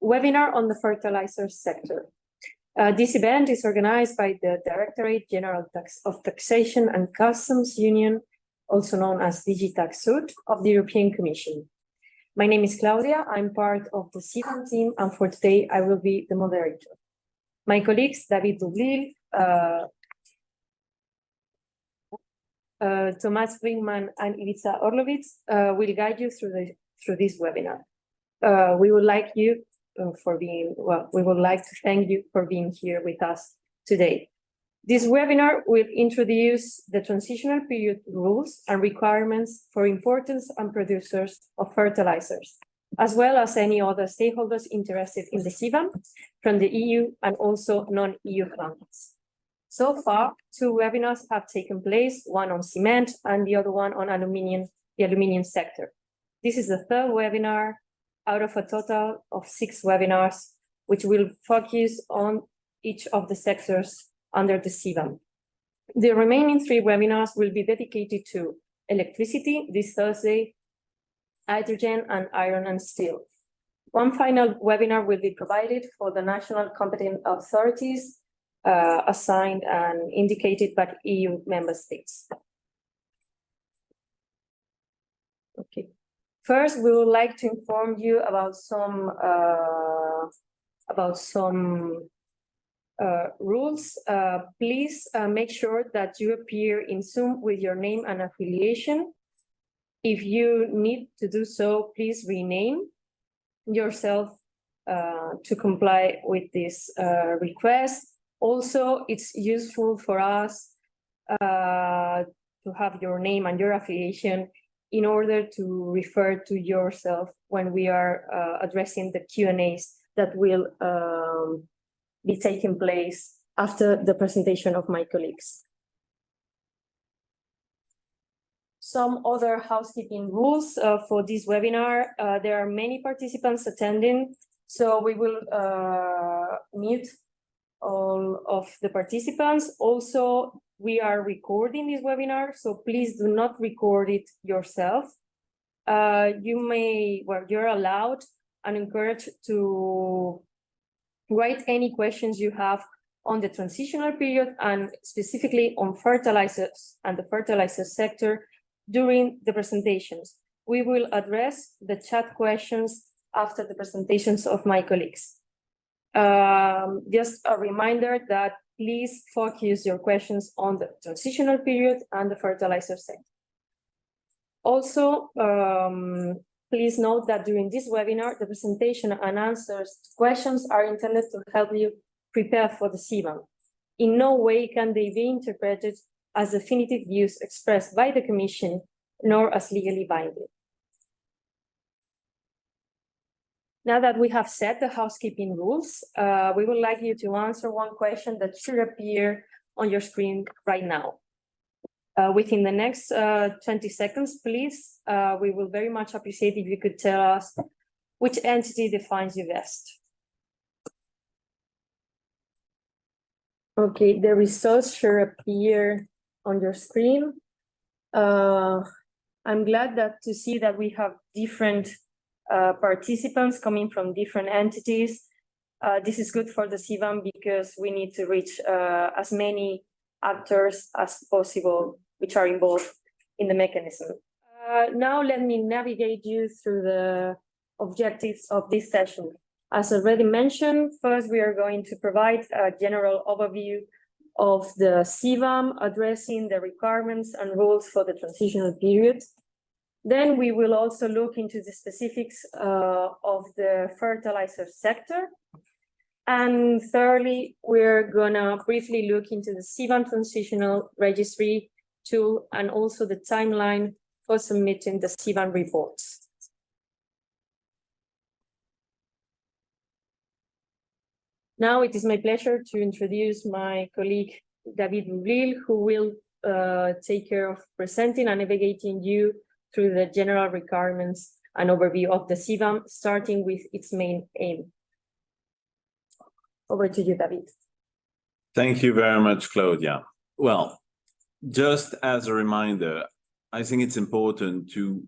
webinar on the fertilizer sector. This event is organized by the Directorate General of Taxation and Customs Union, also known as DigiTax of the European Commission. My name is Claudia. I'm part of the CBAM team, and for today I will be the moderator. My colleagues, David Dublil, Tomas Brinkman, and Ivica Orlovitz will guide you through this webinar. We would like to thank you for being here with us today. This webinar will introduce the transitional period rules and requirements for importers and producers of fertilizers, as well as any other stakeholders interested in the CBAM from the EU and also non-EU countries. So far, 2 webinars have taken place, one on cement and the other one on the aluminium sector. This is the 3rd webinar out of a total of 6 webinars, which will focus on each of the sectors under the CBAM. The remaining 3 webinars will be dedicated to electricity this Thursday, hydrogen, and iron and steel. One final webinar will be provided for the national competent authorities assigned and indicated by EU member states. Okay. First, we would like to inform you about some rules. Please make sure that you appear in Zoom with your name and affiliation. If you need to do so, please rename yourself to comply with this request. Also, it's useful for us to have your name and your affiliation in order to refer to yourself when we are addressing the Q&As that will be taking place after the presentation of my colleagues. Some other housekeeping rules for this webinar. There are many participants attending, so we will mute all of the participants. Also, we are recording this webinar, so please do not record it yourself. You're allowed and encouraged to write any questions you have on the transitional period and specifically on fertilizers and the fertilizer sector during the presentations. We will address the chat questions after the presentations of my colleagues. Just a reminder that please focus your questions on the transitional period and the fertilizer sector. Also, please note that during this webinar, the presentation and answers to questions are intended to help you prepare for the CBAM. In no way can they be interpreted as definitive views expressed by the Commission, nor as legally binding. Now that we have set the housekeeping rules, we would like you to answer one question that should appear on your screen right now. Within the next 20 seconds, please, we will very much appreciate if you could tell us which entity defines you best. Okay, the results should appear on your screen. I'm glad to see that we have different participants coming from different entities. This is good for the CBAM because we need to reach as many actors as possible which are involved in the mechanism. Now let me navigate you through the objectives of this session. As already mentioned, first we are going to provide a general overview of the CBAM, addressing the requirements and rules for the transitional period. Then we will also look into the specifics of the fertilizer sector. And thirdly, we're gonna briefly look into the CBAM Transitional Registry tool and also the timeline for submitting the CBAM reports. Now it is my pleasure to introduce my colleague, David Dublil, who will take care of presenting and navigating you through the general requirements and overview of the CBAM, starting with its main aim. Over to you, David. Thank you very much, Claudia. Well, just as a reminder, I think it's important to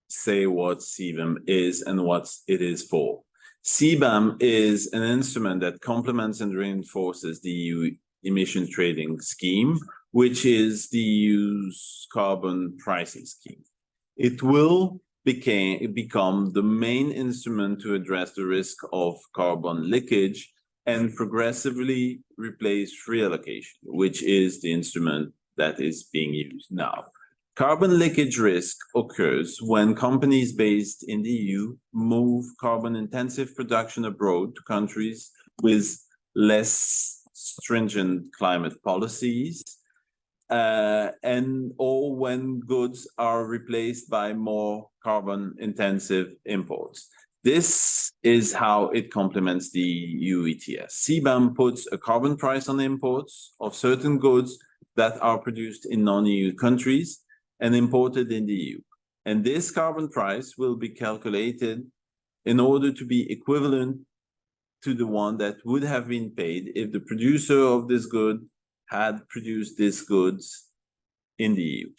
say what CBAM is and what it is for. CBAM is an instrument that complements and reinforces the EU emission trading scheme, which is the EU's carbon pricing scheme. It will become the main instrument to address the risk of carbon leakage and progressively replace free allocation, which is the instrument that is being used now. Carbon leakage risk occurs when companies based in the EU move carbon-intensive production abroad to countries with less stringent climate policies, or when goods are replaced by more carbon-intensive imports. This is how it complements the EU ETS. CBAM puts a carbon price on imports of certain goods that are produced in non-EU countries and imported in the EU. And this carbon price will be calculated in order to be equivalent to the one that would have been paid if the producer of this good had produced these goods in the EU.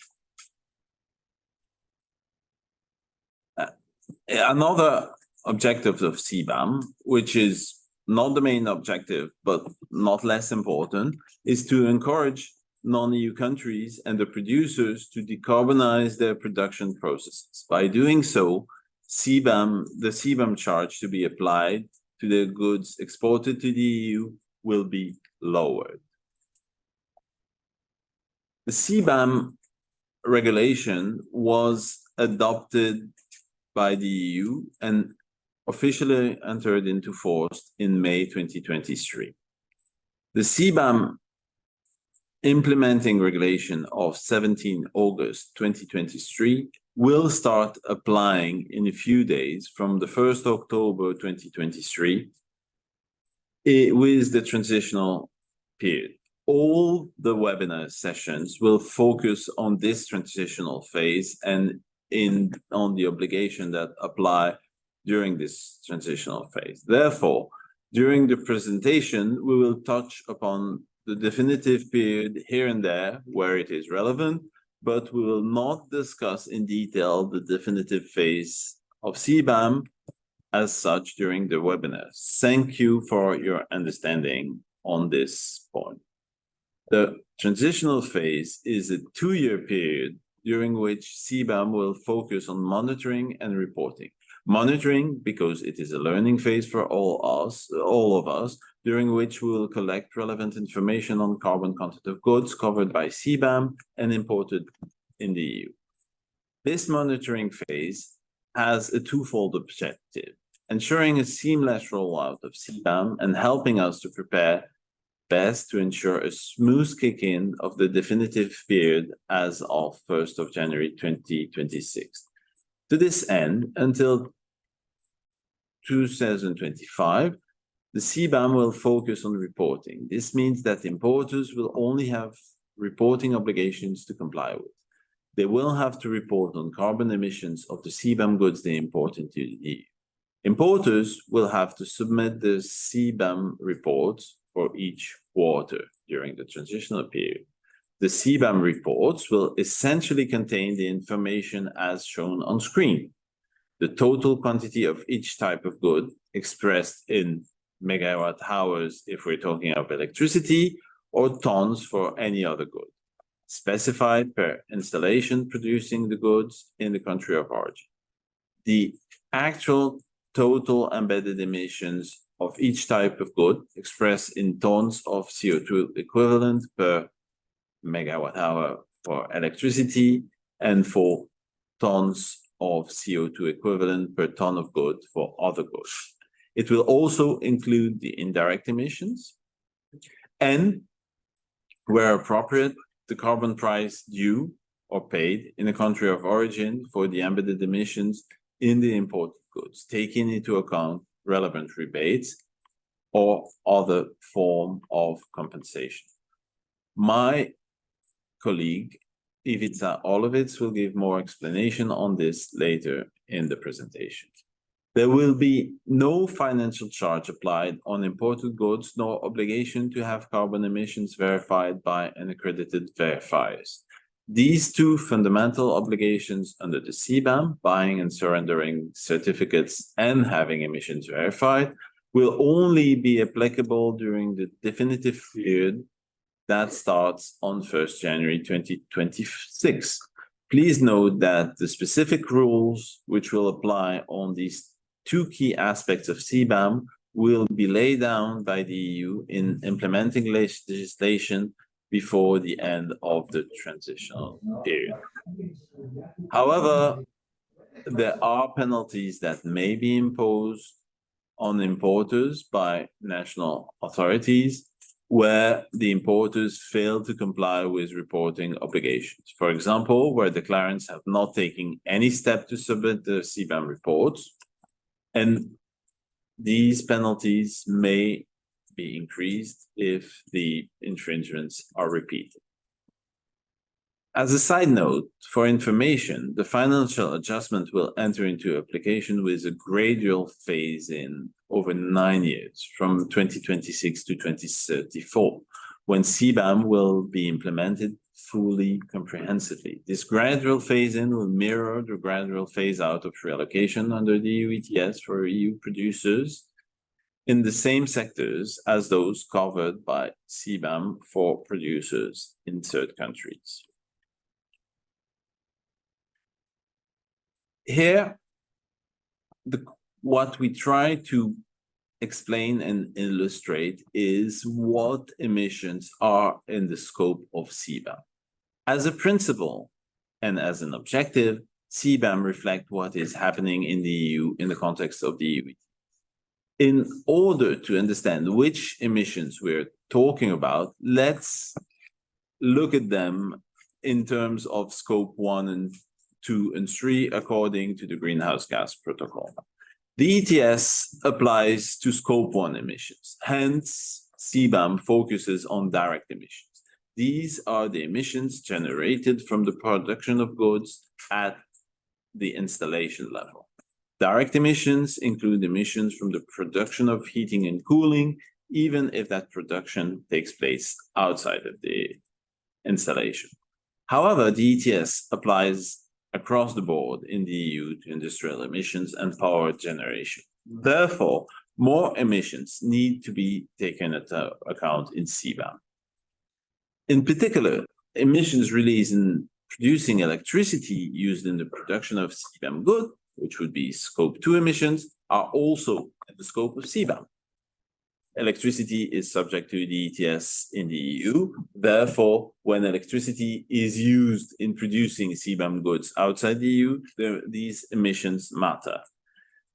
Another objective of CBAM, which is not the main objective, but not less important, is to encourage non-EU countries and the producers to decarbonize their production processes. By doing so, the CBAM charge to be applied to the goods exported to the EU will be lowered. The CBAM regulation was adopted by the EU and officially entered into force in May 2023. The CBAM implementing regulation of 17 August 2023 will start applying in a few days from the 1st October 2023 with the transitional period. All the webinar sessions will focus on this transitional phase and on the obligation that apply during this transitional phase. Therefore, during the presentation, we will touch upon the definitive period here and there where it is relevant, but we will not discuss in detail the definitive phase of CBAM as such during the webinar. Thank you for your understanding on this point. The transitional phase is a 2-year period during which CBAM will focus on monitoring and reporting. Monitoring, because it is a learning phase for all of us, during which we will collect relevant information on carbon content of goods covered by CBAM and imported in the EU. This monitoring phase has a twofold objective: ensuring a seamless rollout of CBAM and helping us to prepare best to ensure a smooth kick-in of the definitive period as of 1st of January 2026. To this end, until 2025, the CBAM will focus on reporting. This means that importers will only have reporting obligations to comply with. They will have to report on carbon emissions of the CBAM goods they import into the EU. Importers will have to submit the CBAM reports for each quarter during the transitional period. The CBAM reports will essentially contain the information as shown on screen: the total quantity of each type of good expressed in megawatt hours if we're talking of electricity, or tons for any other good, specified per installation producing the goods in the country of origin. The actual total embedded emissions of each type of good expressed in tons of CO2 equivalent per megawatt hour for electricity and for tons of CO2 equivalent per ton of good for other goods. It will also include the indirect emissions and, where appropriate, the carbon price due or paid in the country of origin for the embedded emissions in the imported goods, taking into account relevant rebates or other form of compensation. My colleague, Ivica Olovic, will give more explanation on this later in the presentation. There will be no financial charge applied on imported goods, nor obligation to have carbon emissions verified by an accredited verifiers. These two fundamental obligations under the CBAM, buying and surrendering certificates and having emissions verified, will only be applicable during the definitive period that starts on 1st January 2026. Please note that the specific rules which will apply on these two key aspects of CBAM will be laid down by the EU in implementing legislation before the end of the transitional period. However, there are penalties that may be imposed on importers by national authorities where the importers fail to comply with reporting obligations. For example, where declarants have not taken any step to submit the CBAM reports, and these penalties may be increased if the infringements are repeated. As a side note, for information, the financial adjustment will enter into application with a gradual phase-in over 9 years, from 2026 to 2034, when CBAM will be implemented fully comprehensively. This gradual phase-in will mirror the gradual phase-out of reallocation under the EU ETS for EU producers in the same sectors as those covered by CBAM for producers in third countries. Here, what we try to explain and illustrate is what emissions are in the scope of CBAM. As a principle and as an objective, CBAM reflects what is happening in the EU in the context of the EU. In order to understand which emissions we're talking about, let's look at them in terms of scope 1 and 2 and 3 according to the Greenhouse Gas Protocol. The ETS applies to scope 1 emissions, hence CBAM focuses on direct emissions. These are the emissions generated from the production of goods at the installation level. Direct emissions include emissions from the production of heating and cooling, even if that production takes place outside of the installation. However, the ETS applies across the board in the EU to industrial emissions and power generation. Therefore, more emissions need to be taken into account in CBAM. In particular, emissions released in producing electricity used in the production of CBAM goods, which would be scope 2 emissions, are also in the scope of CBAM. Electricity is subject to the ETS in the EU. Therefore, when electricity is used in producing CBAM goods outside the EU, these emissions matter.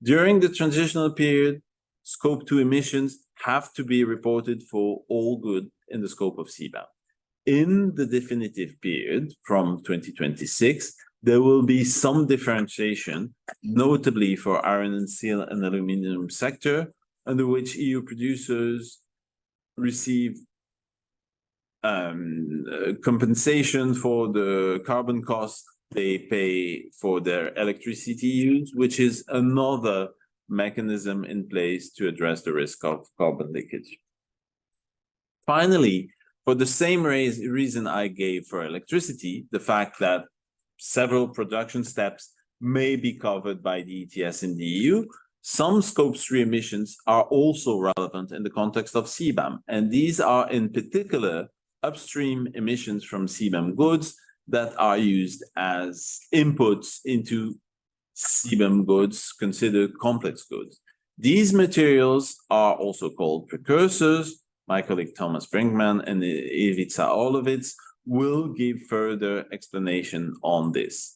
During the transitional period, scope 2 emissions have to be reported for all goods in the scope of CBAM. In the definitive period from 2026, there will be some differentiation, notably for iron and steel and aluminum sector, under which EU producers receive compensation for the carbon cost they pay for their electricity use, which is another mechanism in place to address the risk of carbon leakage. Finally, for the same reason I gave for electricity, the fact that several production steps may be covered by the ETS in the EU, some scope 3 emissions are also relevant in the context of CBAM, and these are in particular upstream emissions from CBAM goods that are used as inputs into CBAM goods considered complex goods. These materials are also called precursors. My colleague Thomas Brinkman and Ivica Orlovitz will give further explanation on this.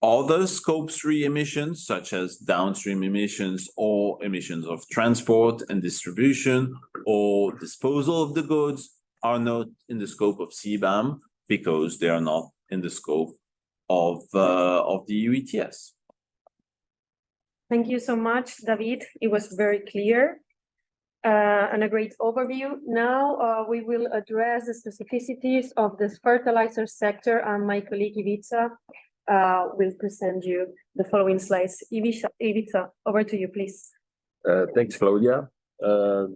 Other scope 3 emissions, such as downstream emissions or emissions of transport and distribution or disposal of the goods, are not in the scope of CBAM because they are not in the scope of the EU ETS. Thank you so much, David. It was very clear and a great overview. Now we will address the specificities of the fertilizer sector, and my colleague Ivica will present you the following slides. Ivica, over to you, please. Thanks, Claudia.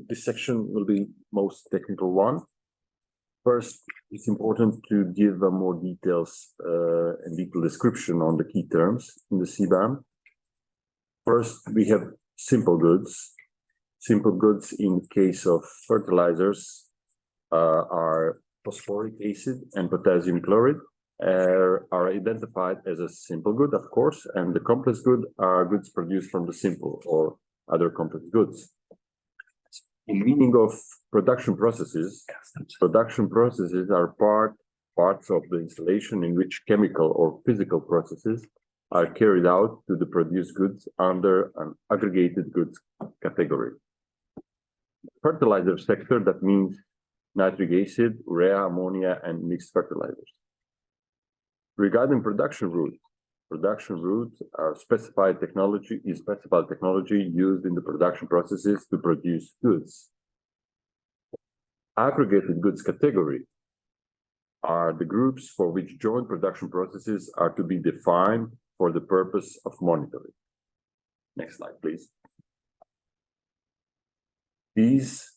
This section will be most technical one. First, it's important to give more details and detailed description on the key terms in the CBAM. First, we have simple goods. Simple goods in case of fertilizers are phosphoric acid and potassium chloride are identified as a simple good, of course, and the complex good are goods produced from the simple or other complex goods. In meaning of production processes are parts of the installation in which chemical or physical processes are carried out to the produced goods under an aggregated goods category. Fertilizer sector, that means nitric acid, urea, ammonia, and mixed fertilizers. Regarding production routes are specified technology used in the production processes to produce goods. Aggregated goods category are the groups for which joint production processes are to be defined for the purpose of monitoring. Next slide, please. These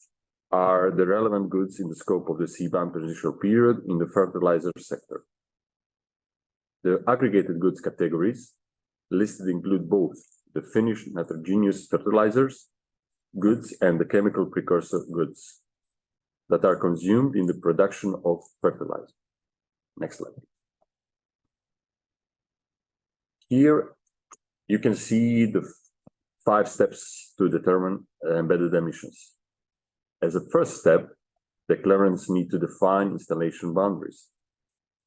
are the relevant goods in the scope of the CBAM transitional period in the fertilizer sector. The aggregated goods categories listed include both the finished nitrogenous fertilizers goods and the chemical precursor goods that are consumed in the production of fertilizer. Next slide. Here you can see the 5 steps to determine embedded emissions. As a first step, declarants need to define installation boundaries,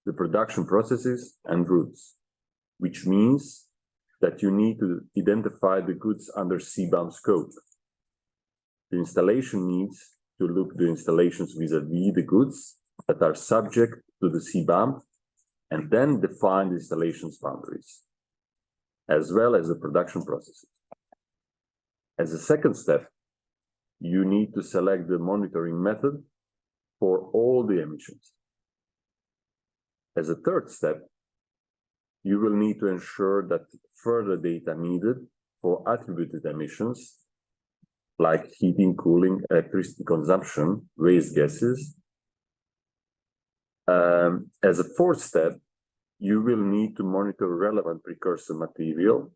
the production processes and routes, which means that you need to identify the goods under CBAM scope. The installation needs to look the installations vis-a-vis the goods that are subject to the CBAM and then define the installation's boundaries, as well as the production processes. As a second step, you need to select the monitoring method for all the emissions. As a third step, you will need to ensure that further data needed for attributed emissions, like heating, cooling, electricity consumption, waste gases. As a fourth step, you will need to monitor relevant precursor material,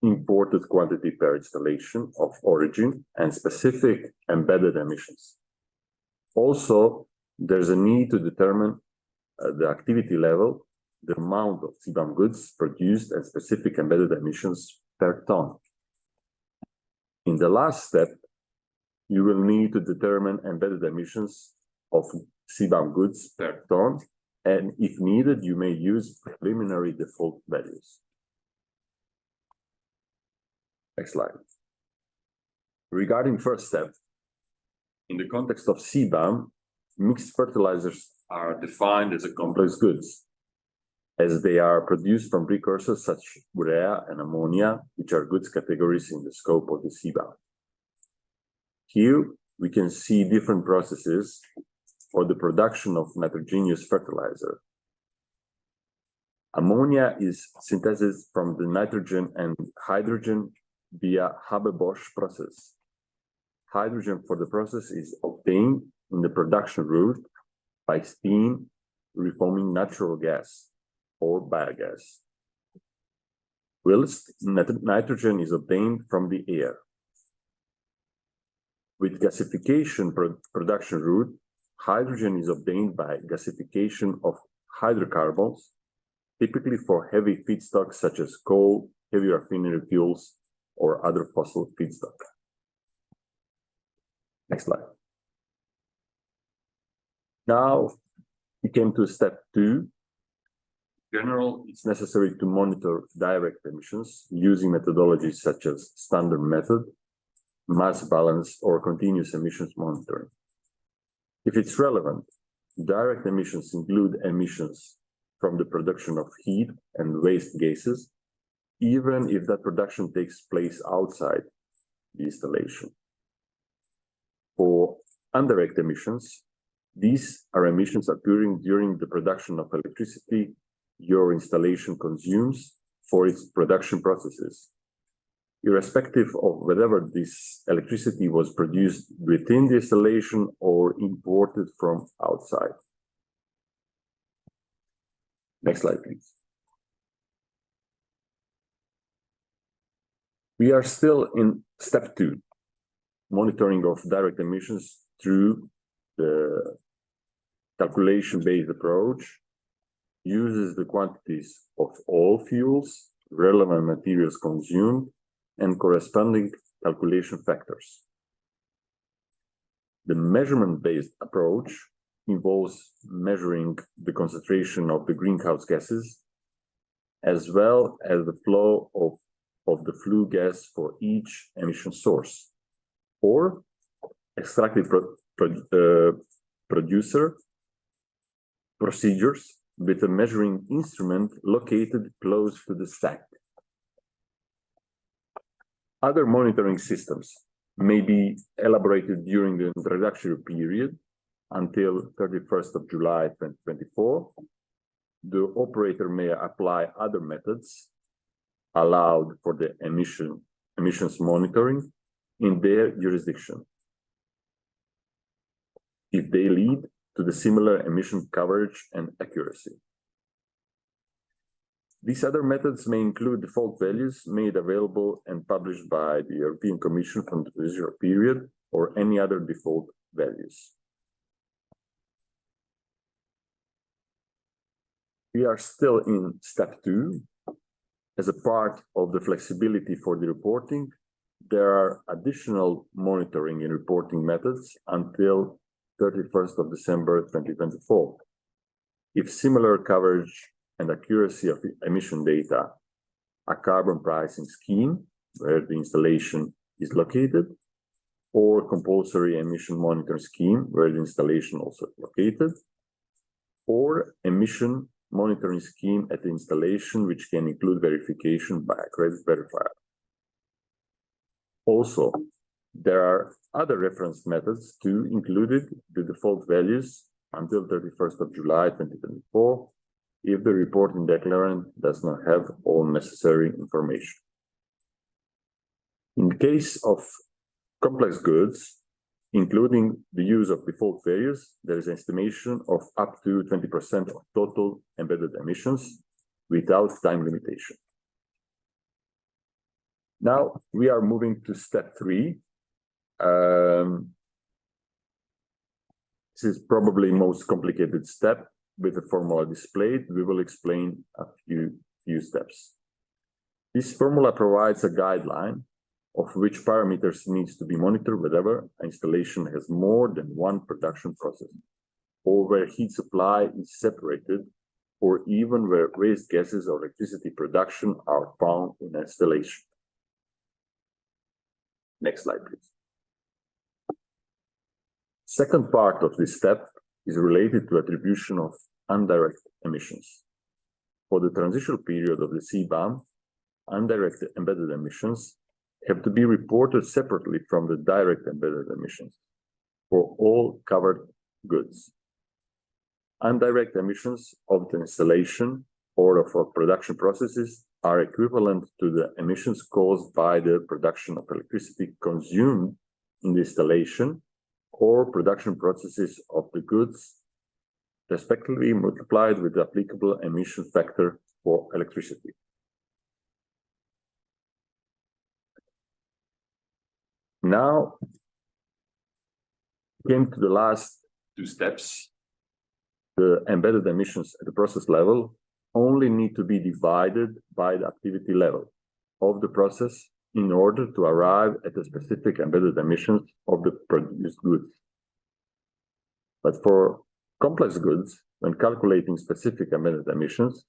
imported quantity per installation of origin, and specific embedded emissions. Also, there's a need to determine the activity level, the amount of CBAM goods produced, and specific embedded emissions per ton. In the last step, you will need to determine embedded emissions of CBAM goods per ton, and if needed, you may use preliminary default values. Next slide. Regarding first step, in the context of CBAM, mixed fertilizers are defined as a complex goods, as they are produced from precursors such as urea and ammonia, which are goods categories in the scope of the CBAM. Here, we can see different processes for the production of nitrogenous fertilizer. Ammonia is synthesized from the nitrogen and hydrogen via Haber-Bosch process. Hydrogen for the process is obtained in the production route by steam reforming natural gas or biogas, whilst nitrogen is obtained from the air. With gasification production route, hydrogen is obtained by gasification of hydrocarbons, typically for heavy feedstocks such as coal, heavy refinery fuels, or other fossil feedstock. Next slide. Now, we came to step 2. In general, it's necessary to monitor direct emissions using methodologies such as standard method, mass balance, or continuous emissions monitoring. If it's relevant, direct emissions include emissions from the production of heat and waste gases, even if that production takes place outside the installation. For indirect emissions, these are emissions occurring during the production of electricity your installation consumes for its production processes, irrespective of whether this electricity was produced within the installation or imported from outside. Next slide, please. We are still in step 2, monitoring of direct emissions through the calculation-based approach, uses the quantities of all fuels, relevant materials consumed, and corresponding calculation factors. The measurement-based approach involves measuring the concentration of the greenhouse gases, as well as the flow of the flue gas for each emission source, or extractive producer procedures with a measuring instrument located close to the stack. Other monitoring systems may be elaborated during the introductory period until 31st of July 2024. The operator may apply other methods allowed for the emissions monitoring in their jurisdiction, if they lead to the similar emission coverage and accuracy. These other methods may include default values made available and published by the European Commission from the transitional period, or any other default values. We are still in step 2. As a part of the flexibility for the reporting, there are additional monitoring and reporting methods until 31st of December 2024. If similar coverage and accuracy of the emission data, a carbon pricing scheme where the installation is located, or compulsory emission monitoring scheme where the installation also is located, or emission monitoring scheme at the installation, which can include verification by a credit verifier. Also, there are other reference methods too included, the default values until 31st of July 2024, if the reporting declarant does not have all necessary information. In the case of complex goods, including the use of default values, there is an estimation of up to 20% of total embedded emissions without time limitation. Now we are moving to step 3. This is probably the most complicated step. With the formula displayed, we will explain a few steps. This formula provides a guideline of which parameters needs to be monitored whenever an installation has more than one production process, or where heat supply is separated, or even where waste gases or electricity production are found in an installation. Next slide, please. Second part of this step is related to attribution of indirect emissions. For the transitional period of the CBAM, indirect embedded emissions have to be reported separately from the direct embedded emissions for all covered goods. Indirect emissions of the installation or of production processes are equivalent to the emissions caused by the production of electricity consumed in the installation or production processes of the goods, respectively multiplied with the applicable emission factor for electricity. Now, came to the last 2 steps. The embedded emissions at the process level only need to be divided by the activity level of the process in order to arrive at the specific embedded emissions of the produced goods. But for complex goods, when calculating specific embedded emissions,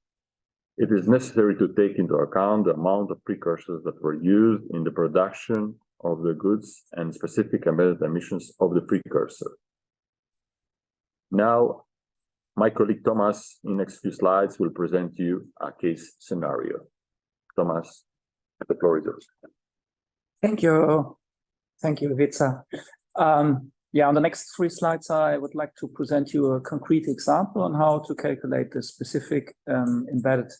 it is necessary to take into account the amount of precursors that were used in the production of the goods and specific embedded emissions of the precursor. Now, my colleague Thomas, in the next few slides, will present you a case scenario. Thomas, the floor is yours. Thank you. Thank you, Ivica. On the next 3 slides, I would like to present you a concrete example on how to calculate the specific embedded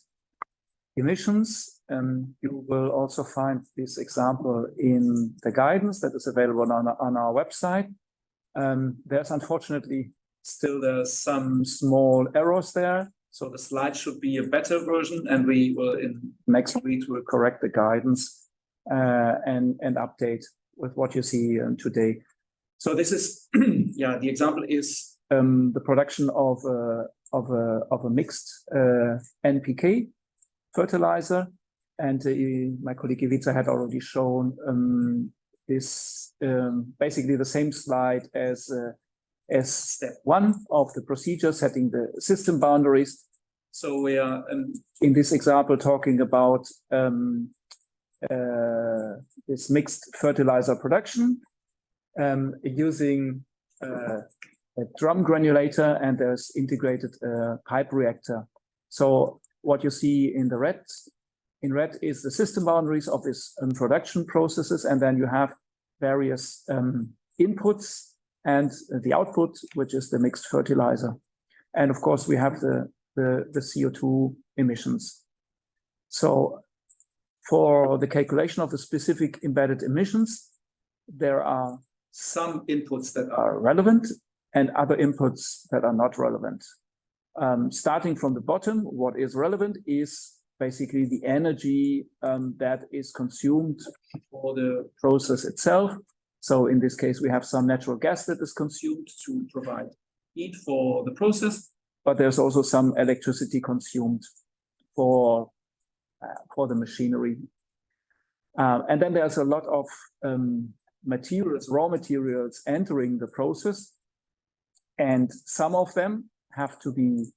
emissions. You will also find this example in the guidance that is available on our website. There's unfortunately still some small errors there. So the slide should be a better version, and we will in next week will correct the guidance and update with what you see today. So this is yeah, the example is the production of a mixed NPK fertilizer, and my colleague Ivica had already shown this basically the same slide as step 1 of the procedure, setting the system boundaries. So we are in this example talking about this mixed fertilizer production using a drum granulator, and there's integrated pipe reactor. So what you see in red is the system boundaries of this production processes, and then you have various inputs and the output, which is the mixed fertilizer. And of course, we have the CO2 emissions. So for the calculation of the specific embedded emissions, there are some inputs that are relevant and other inputs that are not relevant. Starting from the bottom, what is relevant is basically the energy that is consumed for the process itself. So in this case, we have some natural gas that is consumed to provide heat for the process, but there's also some electricity consumed for the machinery. And then there's a lot of materials, raw materials entering the process, and some of them have to be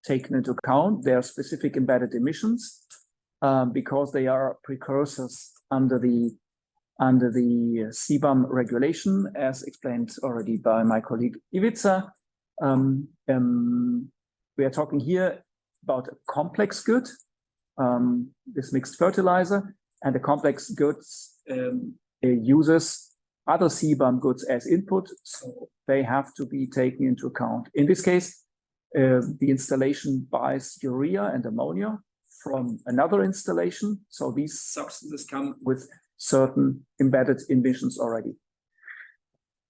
taken into account. They are specific embedded emissions because they are precursors under the CBAM regulation, as explained already by my colleague Ivica. We are talking here about a complex good, this mixed fertilizer, and the complex goods uses other CBAM goods as input, so they have to be taken into account. In this case, the installation buys urea and ammonia from another installation, so these substances come with certain embedded emissions already.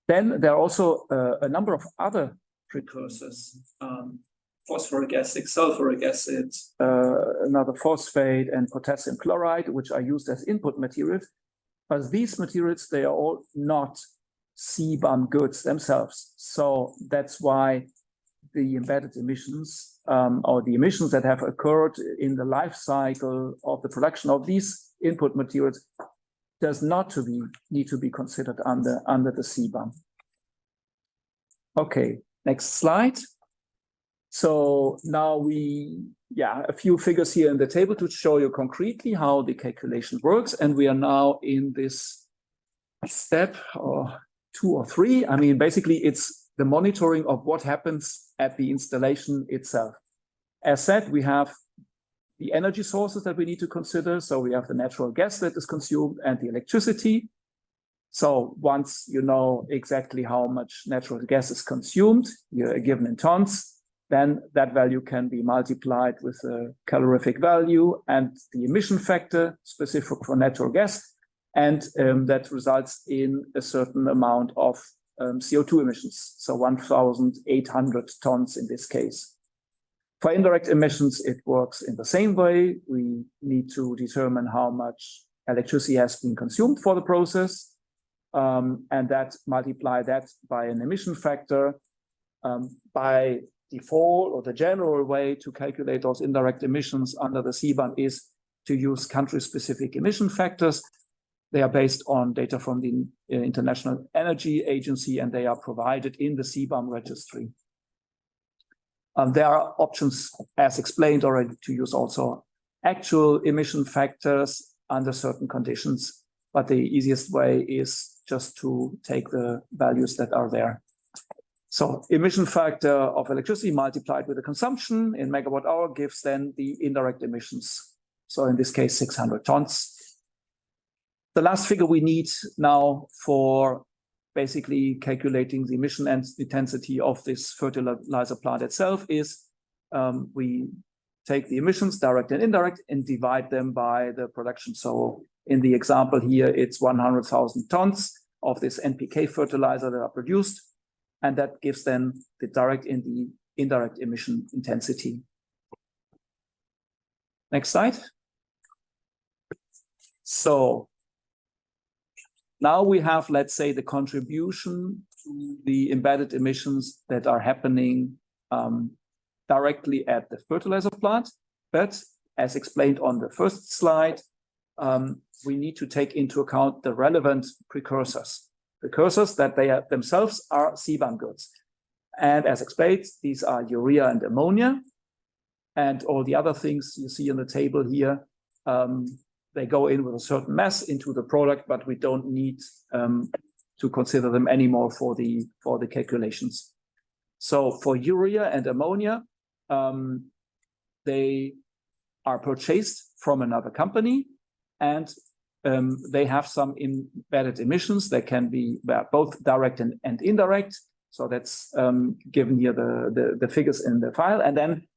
Then there are also a number of other precursors, phosphoric acid, sulfuric acid, another phosphate, and potassium chloride, which are used as input materials. But these materials, they are all not CBAM goods themselves. So that's why the embedded emissions or the emissions that have occurred in the life cycle of the production of these input materials does not need to be considered under the CBAM. Okay, next slide. So now a few figures here in the table to show you concretely how the calculation works. And we are now in this step 2 or 3. I mean, basically it's the monitoring of what happens at the installation itself. As said, we have the energy sources that we need to consider. So we have the natural gas that is consumed and the electricity. So once you know exactly how much natural gas is consumed, you're given in tons, then that value can be multiplied with a calorific value and the emission factor specific for natural gas. And that results in a certain amount of CO2 emissions. So 1,800 tons in this case. For indirect emissions, it works in the same way. We need to determine how much electricity has been consumed for the process, and that multiply that by an emission factor. By default, or the general way to calculate those indirect emissions under the CBAM is to use country-specific emission factors. They are based on data from the International Energy Agency, and they are provided in the CBAM registry. There are options, as explained already, to use also actual emission factors under certain conditions, but the easiest way is just to take the values that are there. So emission factor of electricity multiplied with the consumption in megawatt hour gives then the indirect emissions. So in this case, 600 tons. The last figure we need now for basically calculating the emission and intensity of this fertilizer plant itself is we take the emissions, direct and indirect, and divide them by the production. So in the example here, it's 100,000 tons of this NPK fertilizer that are produced, and that gives then the direct and the indirect emission intensity. Next slide. So now we have, let's say, the contribution to the embedded emissions that are happening directly at the fertilizer plant. But as explained on the first slide, we need to take into account the relevant precursors that they are themselves are CBAM goods. And as explained, these are urea and ammonia, and all the other things you see on the table here. They go in with a certain mass into the product, but we don't need to consider them anymore for the calculations. So for urea and ammonia, they are purchased from another company, and they have some embedded emissions. They can be both direct and indirect. So that's given here the figures in the file. And then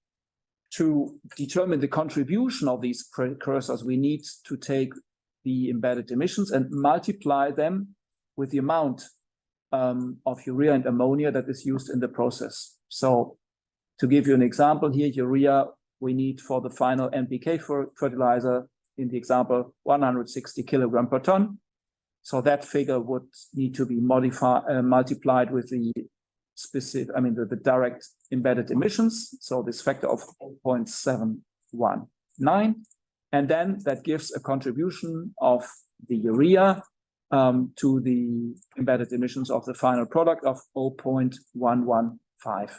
to determine the contribution of these precursors, we need to take the embedded emissions and multiply them with the amount of urea and ammonia that is used in the process. So to give you an example here, urea, we need for the final NPK fertilizer, in the example, 160 kilogram per ton. So that figure would need to be multiplied with the specific, the direct embedded emissions. So this factor of 0.719. And then that gives a contribution of the urea to the embedded emissions of the final product of 0.115.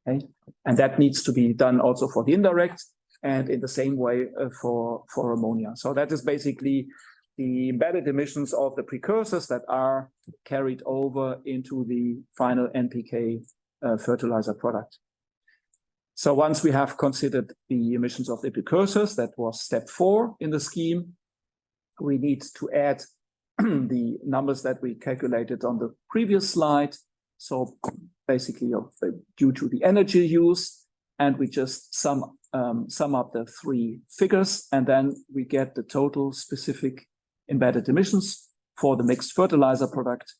Okay? And that needs to be done also for the indirect, and in the same way for ammonia. So that is basically the embedded emissions of the precursors that are carried over into the final NPK fertilizer product. So once we have considered the emissions of the precursors, that was step 4 in the scheme, we need to add the numbers that we calculated on the previous slide. So basically due to the energy use, and we just sum up the 3 figures, and then we get the total specific embedded emissions for the mixed fertilizer product,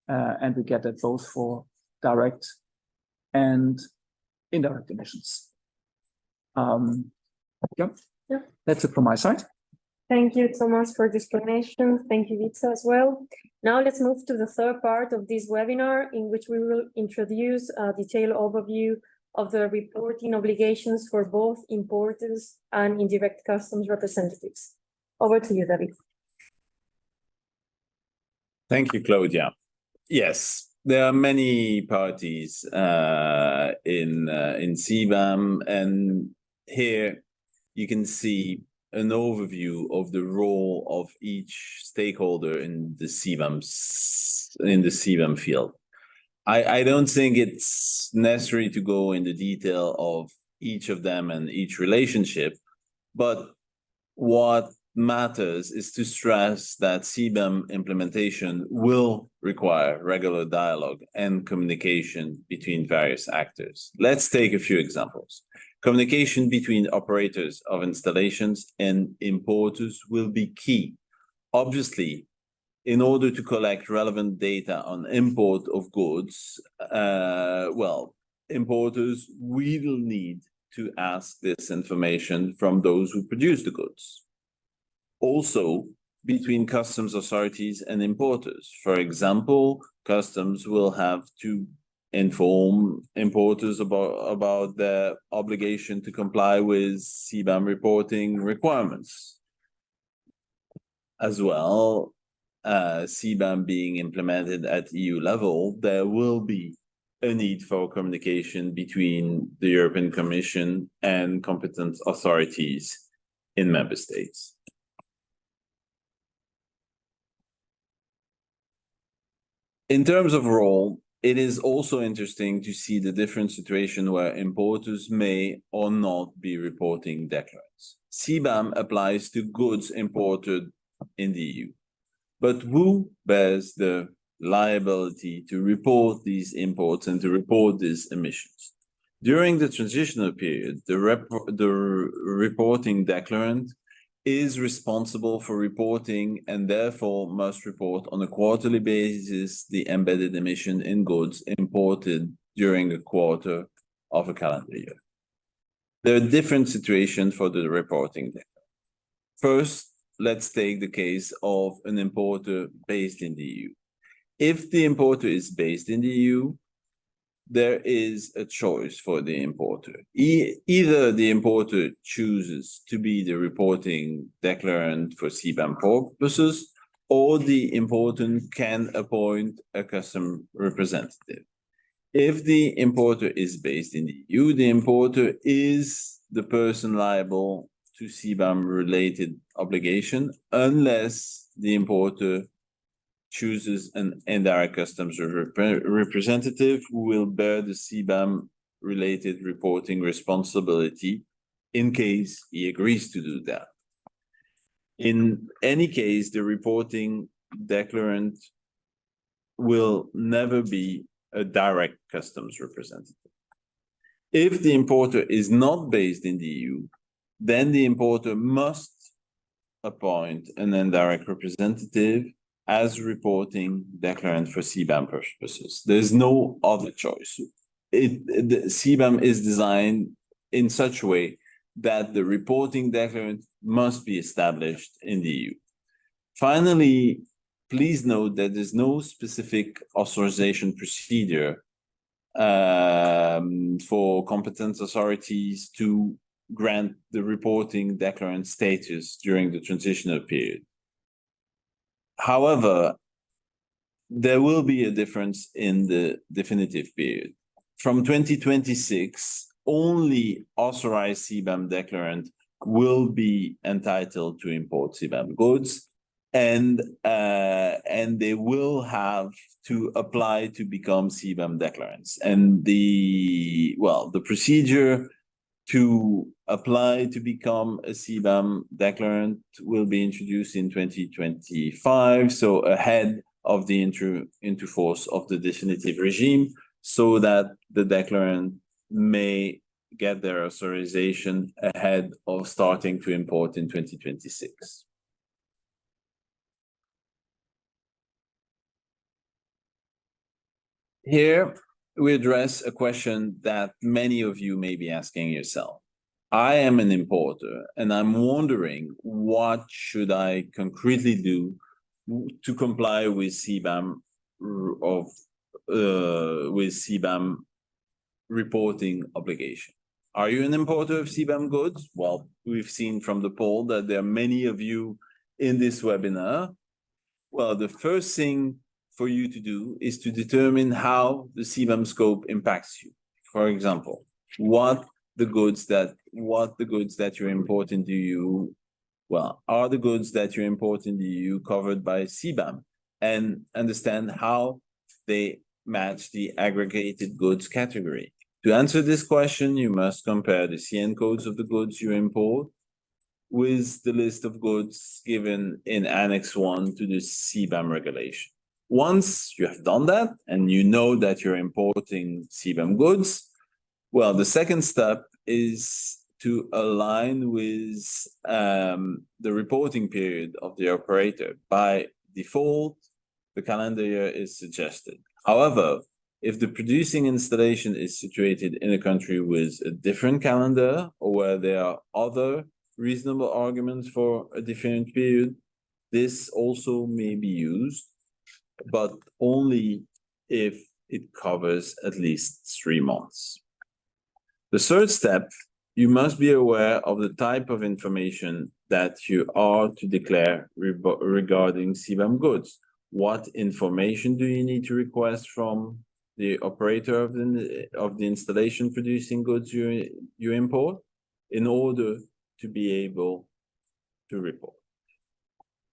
and we get that both for direct and indirect emissions. That's it from my side. Thank you, Thomas, for the explanation. Thank you, Vitsa, as well. Now let's move to the third part of this webinar, in which we will introduce a detailed overview of the reporting obligations for both importers and indirect customs representatives. Over to you, David. Thank you, Claudia. Yes, there are many parties in CBAM, and here you can see an overview of the role of each stakeholder in the CBAM field. I don't think it's necessary to go into detail of each of them and each relationship, but what matters is to stress that CBAM implementation will require regular dialogue and communication between various actors. Let's take a few examples. Communication between operators of installations and importers will be key. Obviously, in order to collect relevant data on import of goods, importers will need to ask this information from those who produce the goods. Also, between customs authorities and importers. For example, customs will have to inform importers about their obligation to comply with CBAM reporting requirements. As well, CBAM being implemented at EU level, there will be a need for communication between the European Commission and competent authorities in member states. In terms of role, it is also interesting to see the different situation where importers may or not be reporting declarants. CBAM applies to goods imported in the EU, but who bears the liability to report these imports and to report these emissions? During the transitional period, the reporting declarant is responsible for reporting and therefore must report on a quarterly basis the embedded emission in goods imported during a quarter of a calendar year. There are different situations for the reporting. First, let's take the case of an importer based in the EU. If the importer is based in the EU, there is a choice for the importer. Either the importer chooses to be the reporting declarant for CBAM purposes, or the importer can appoint a custom representative. If the importer is based in the EU, the importer is the person liable to CBAM related obligation unless the importer chooses an indirect customs representative who will bear the CBAM related reporting responsibility in case he agrees to do that. In any case, the reporting declarant will never be a direct customs representative. If the importer is not based in the EU, then the importer must appoint an indirect representative as reporting declarant for CBAM purposes. There's no other choice. The CBAM is designed in such a way that the reporting declarant must be established in the EU. Finally, please note that there's no specific authorization procedure for competent authorities to grant the reporting declarant status during the transitional period. However, there will be a difference in the definitive period. From 2026, only authorized CBAM declarant will be entitled to import CBAM goods, and they will have to apply to become CBAM declarants. And the procedure to apply to become a CBAM declarant will be introduced in 2025, so ahead of the into force of the definitive regime, so that the declarant may get their authorization ahead of starting to import in 2026. Here, we address a question that many of you may be asking yourself. I am an importer, and I'm wondering what should I concretely do to comply with CBAM reporting obligation. Are you an importer of CBAM goods? Well, we've seen from the poll that there are many of you in this webinar. Well, the first thing for you to do is to determine how the CBAM scope impacts you. For example, what the goods that you import into EU, are the goods that you import in the EU covered by CBAM, and understand how they match the aggregated goods category. To answer this question, you must compare the CN codes of the goods you import with the list of goods given in Annex 1 to the CBAM regulation. Once you have done that and you know that you're importing CBAM goods, the second step is to align with the reporting period of the operator. By default, the calendar year is suggested. However, if the producing installation is situated in a country with a different calendar, or where there are other reasonable arguments for a different period, this also may be used, but only if it covers at least 3 months. The third step, you must be aware of the type of information that you are to declare regarding CBAM goods. What information do you need to request from the operator of the installation producing goods you import in order to be able to report?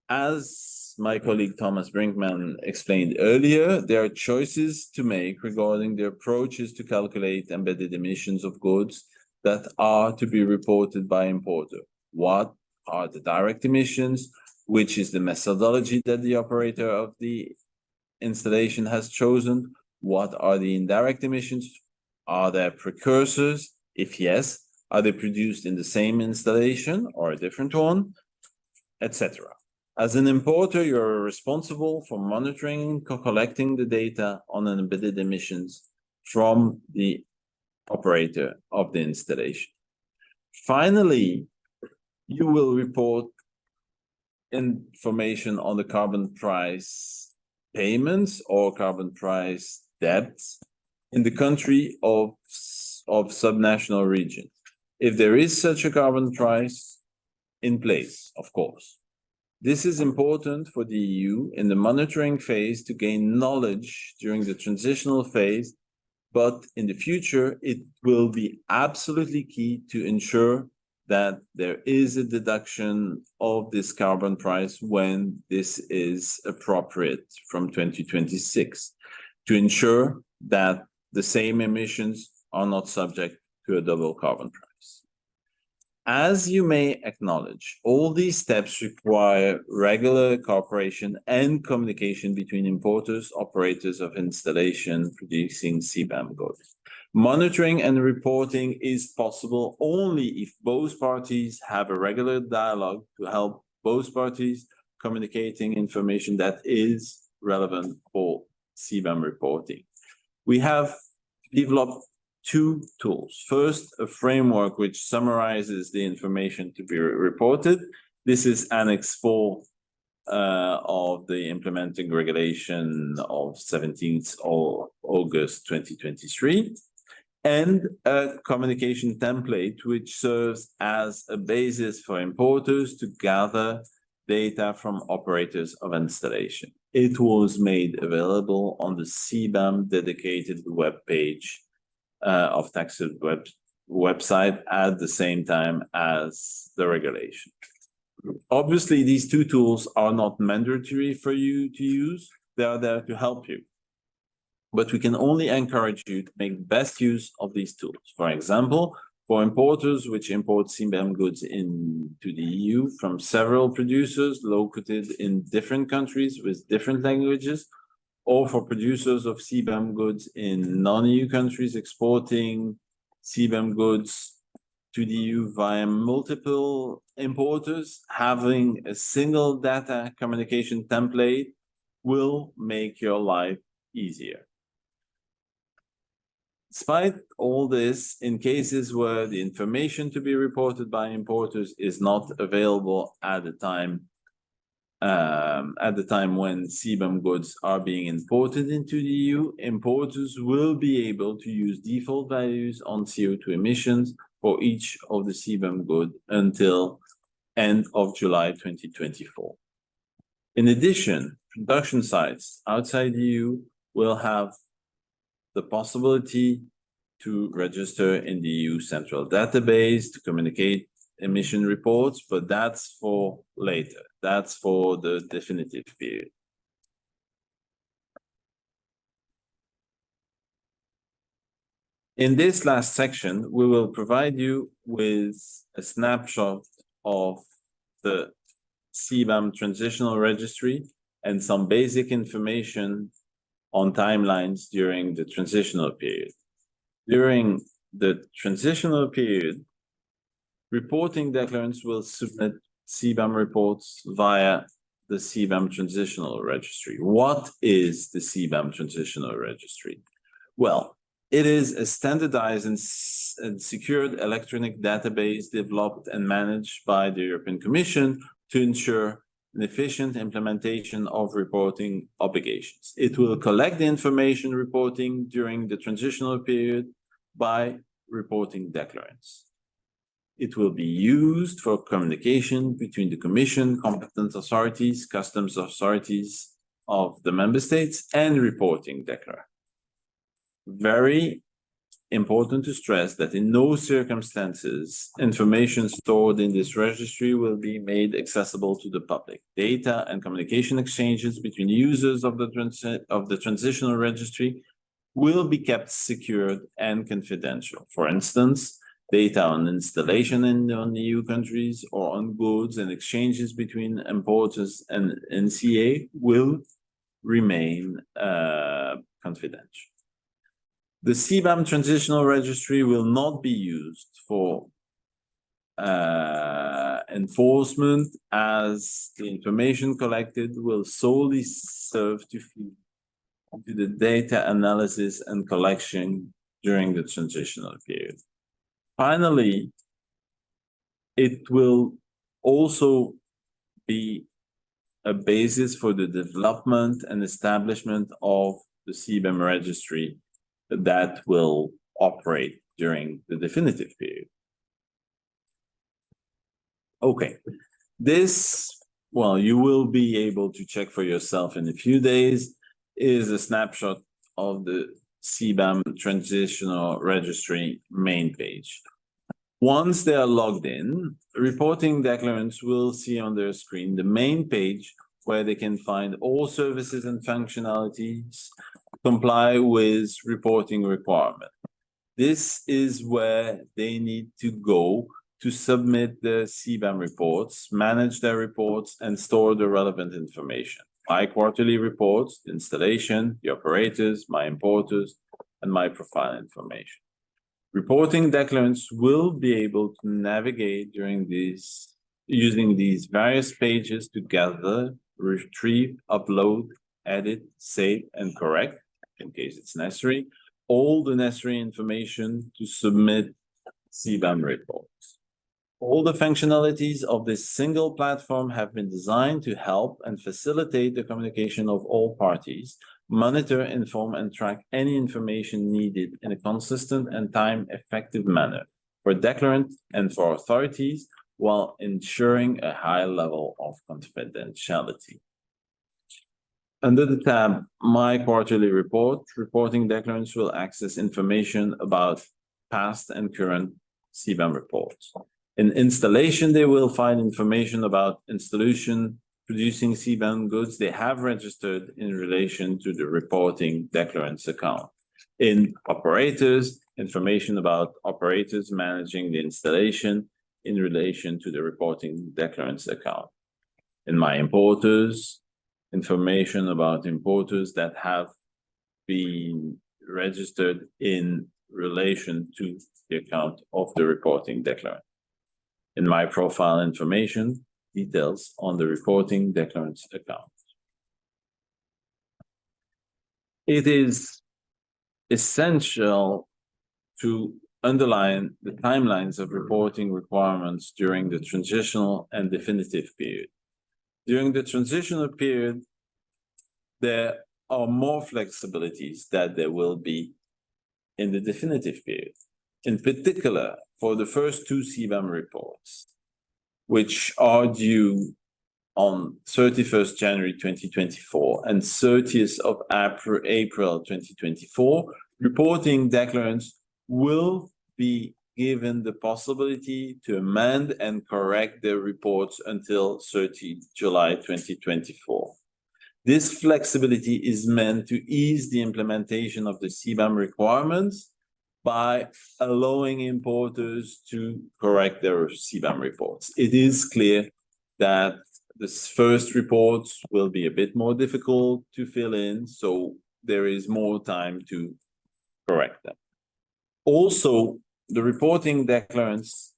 As my colleague Thomas Brinkman explained earlier, there are choices to make regarding the approaches to calculate embedded emissions of goods that are to be reported by importer. What are the direct emissions? Which is the methodology that the operator of the installation has chosen? What are the indirect emissions? Are there precursors? If yes, are they produced in the same installation or a different one, etc.? As an importer, you're responsible for monitoring, collecting the data on embedded emissions from the operator of the installation. Finally, you will report information on the carbon price payments or carbon price debts in the country of subnational region, if there is such a carbon price in place, of course. This is important for the EU in the monitoring phase to gain knowledge during the transitional phase, but in the future, it will be absolutely key to ensure that there is a deduction of this carbon price when this is appropriate from 2026 to ensure that the same emissions are not subject to a double carbon price. As you may acknowledge, all these steps require regular cooperation and communication between importers, operators of installation producing CBAM goods. Monitoring and reporting is possible only if both parties have a regular dialogue to help both parties communicating information that is relevant for CBAM reporting. We have developed two tools. First, a framework which summarizes the information to be reported. This is Annex 4 of the implementing regulation of 17th of August 2023, and a communication template which serves as a basis for importers to gather data from operators of installation. It was made available on the CBAM dedicated web page of Taxud website at the same time as the regulation. Obviously, these two tools are not mandatory for you to use. They are there to help you. But we can only encourage you to make the best use of these tools. For example, for importers which import CBAM goods into the EU from several producers located in different countries with different languages, or for producers of CBAM goods in non-EU countries exporting CBAM goods to the EU via multiple importers, having a single data communication template will make your life easier. Despite all this, in cases where the information to be reported by importers is not available at the time when CBAM goods are being imported into the EU, importers will be able to use default values on CO2 emissions for each of the CBAM goods until end of July 2024. In addition, production sites outside the EU will have the possibility to register in the EU central database to communicate emission reports, but that's for later. That's for the definitive period. In this last section, we will provide you with a snapshot of the CBAM transitional registry and some basic information on timelines during the transitional period. During the transitional period, reporting declarants will submit CBAM reports via the CBAM Transitional Registry. What is the CBAM Transitional Registry? Well, it is a standardized and secured electronic database developed and managed by the European Commission to ensure an efficient implementation of reporting obligations. It will collect the information reporting during the transitional period by reporting declarants. It will be used for communication between the Commission, competent authorities, customs authorities of the member states, and reporting declarant. Very important to stress that in no circumstances information stored in this registry will be made accessible to the public. Data and communication exchanges between users of the transitional registry will be kept secured and confidential. For instance, data on installation in non-EU countries or on goods and exchanges between importers and NCA will remain confidential. The CBAM Transitional Registry will not be used for enforcement, as the information collected will solely serve to feed into the data analysis and collection during the transitional period. Finally, It will also be a basis for the development and establishment of the CBAM registry that will operate during the definitive period. Okay, this, well, you will be able to check for yourself in a few days, is a snapshot of the CBAM transitional registry main page. Once they are logged in, reporting declarants will see on their screen the main page where they can find all services and functionalities comply with reporting requirement. This is where they need to go to submit the CBAM reports, manage their reports, and store the relevant information. My quarterly reports, the installation, the operators, my importers, and my profile information. Reporting declarants will be able to navigate using these various pages to gather, retrieve, upload, edit, save, and correct, in case it's necessary, all the necessary information to submit CBAM reports. All the functionalities of this single platform have been designed to help and facilitate the communication of all parties, monitor, inform, and track any information needed in a consistent and time-effective manner for declarant and for authorities, while ensuring a high level of confidentiality. Under the tab My Quarterly Report, reporting declarants will access information about past and current CBAM reports. In installation, they will find information about installation producing CBAM goods they have registered in relation to the reporting declarants account. In operators, information about operators managing the installation in relation to the reporting declarants account. In my importers, information about importers that have been registered in relation to the account of the reporting declarant. In my profile information, details on the reporting declarant's account. It is essential to underline the timelines of reporting requirements during the transitional and definitive period. During the transitional period, there are more flexibilities that there will be in the definitive period. In particular, for the first two CBAM reports, which are due on 31st January 2024 and 30th of April 2024, reporting declarants will be given the possibility to amend and correct their reports until 30 July 2024. This flexibility is meant to ease the implementation of the CBAM requirements by allowing importers to correct their CBAM reports. It is clear that this first reports will be a bit more difficult to fill in, so there is more time to correct them. Also, the reporting declarants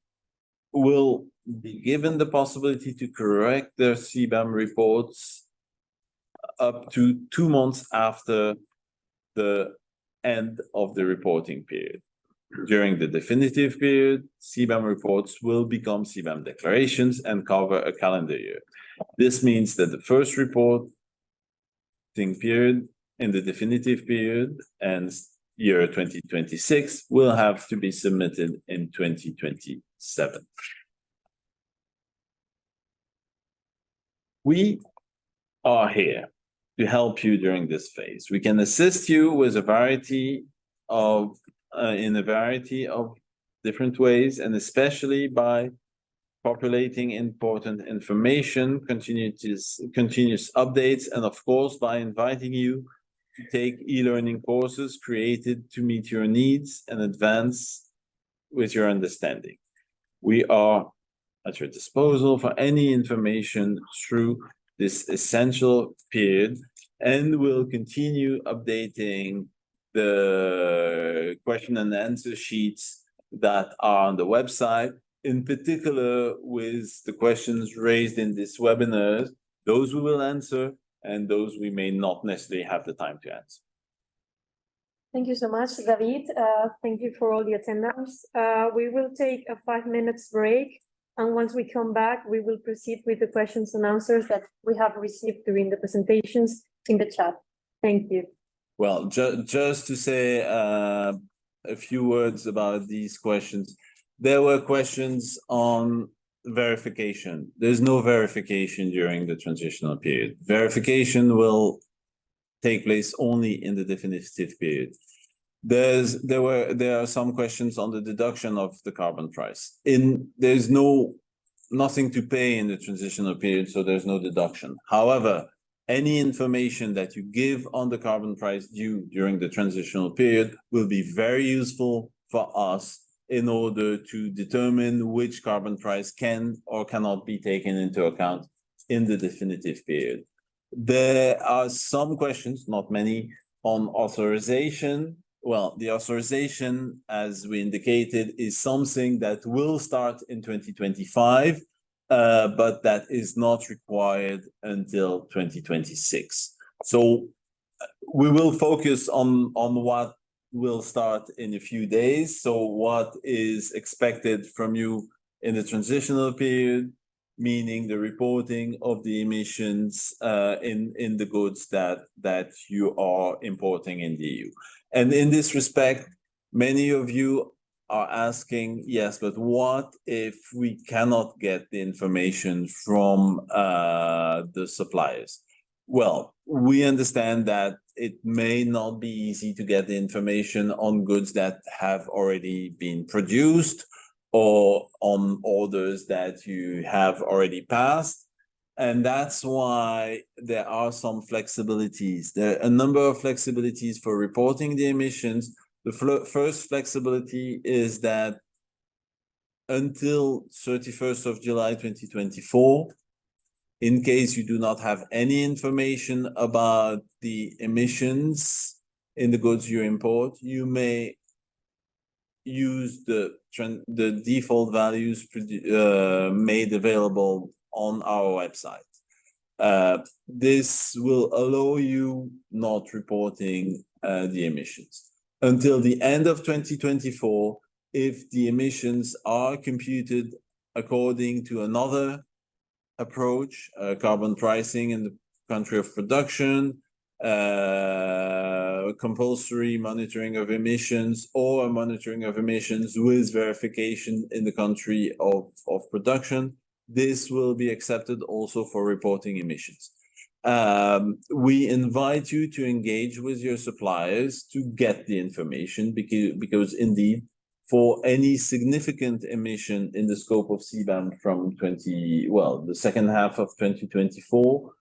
will be given the possibility to correct their CBAM reports up to 2 months after the end of the reporting period. During the definitive period, CBAM reports will become CBAM declarations and cover a calendar year. This means that the first reporting period in the definitive period and year 2026 will have to be submitted in 2027. We are here to help you during this phase. We can assist you with a variety of different ways, and especially by populating important information, continuous updates, and of course by inviting you to take e-learning courses created to meet your needs and advance with your understanding. We are at your disposal for any information through this essential period, and we'll continue updating the question and answer sheets that are on the website, in particular with the questions raised in this webinar. Those we will answer, and those we may not necessarily have the time to answer. Thank you so much, David. Thank you for all the attendance. We will take a 5 minutes break And once we come back, we will proceed with the questions and answers that we have received during the presentations in the chat. Thank you. Well, just to say a few words about these questions. There were questions on verification. There's no verification during the transitional period. Verification will take place only in the definitive period. There are some questions on the deduction of the carbon price. There's nothing to pay in the transitional period, so there's no deduction. However, any information that you give on the carbon price due during the transitional period will be very useful for us in order to determine which carbon price can or cannot be taken into account in the definitive period. There are some questions, not many, on authorization. Well, the authorization, as we indicated, is something that will start in 2025, but that is not required until 2026. So we will focus on what will start in a few days. So what is expected from you in the transitional period, meaning the reporting of the emissions in the goods that you are importing in the EU. And in this respect, many of you are asking, yes, but what if we cannot get the information from the suppliers? Well, we understand that it may not be easy to get the information on goods that have already been produced or on orders that you have already passed. And that's why there are some flexibilities. There are a number of flexibilities for reporting the emissions. The first flexibility is that until 31st of July 2024, in case you do not have any information about the emissions in the goods you import, you may use the default values made available on our website. This will allow you not reporting the emissions. Until the end of 2024, if the emissions are computed according to another approach, carbon pricing in the country of production, compulsory monitoring of emissions, or monitoring of emissions with verification in the country of production, this will be accepted also for reporting emissions. We invite you to engage with your suppliers to get the information because indeed, for any significant emission in the scope of CBAM from the second half of 2024,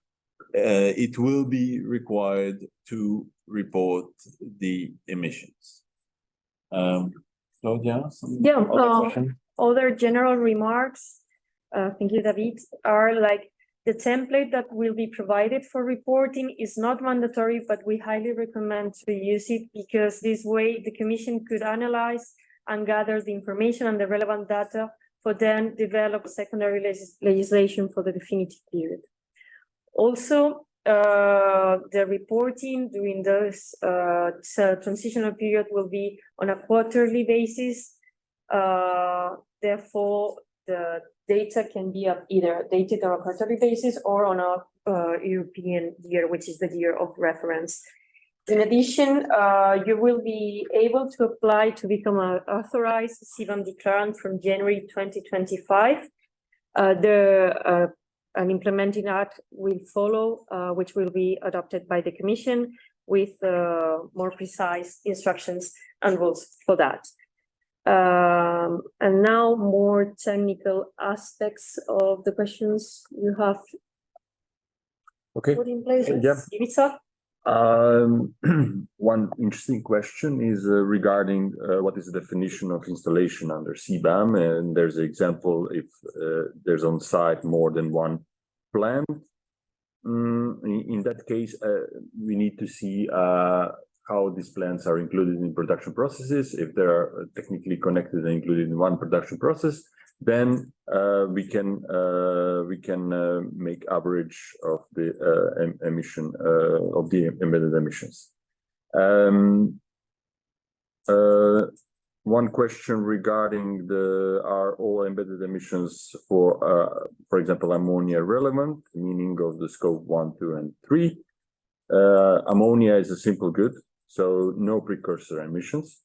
it will be required to report the emissions. Claudia, other question? Other general remarks, thank you, David, are like the template that will be provided for reporting is not mandatory, but we highly recommend to use it because this way the Commission could analyze and gather the information and the relevant data for then develop secondary legislation for the definitive period. Also, the reporting during this transitional period will be on a quarterly basis. Therefore, the data can be either dated on a quarterly basis or on a European year, which is the year of reference. In addition, you will be able to apply to become an authorized CBAM declarant from January 2025. An implementing act will follow, which will be adopted by the Commission with more precise instructions and rules for that. And now more technical aspects of the questions you have put in place. Yeah. One interesting question is regarding what is the definition of installation under CBAM, and there's an example if there's on site more than one plant. In that case, we need to see how these plants are included in production processes. If they are technically connected and included in one production process, then we can make average of the emission of the embedded emissions. one question regarding are all embedded emissions for example, ammonia relevant, meaning of the scope 1, 2, and 3. Ammonia is a simple good, so no precursor emissions.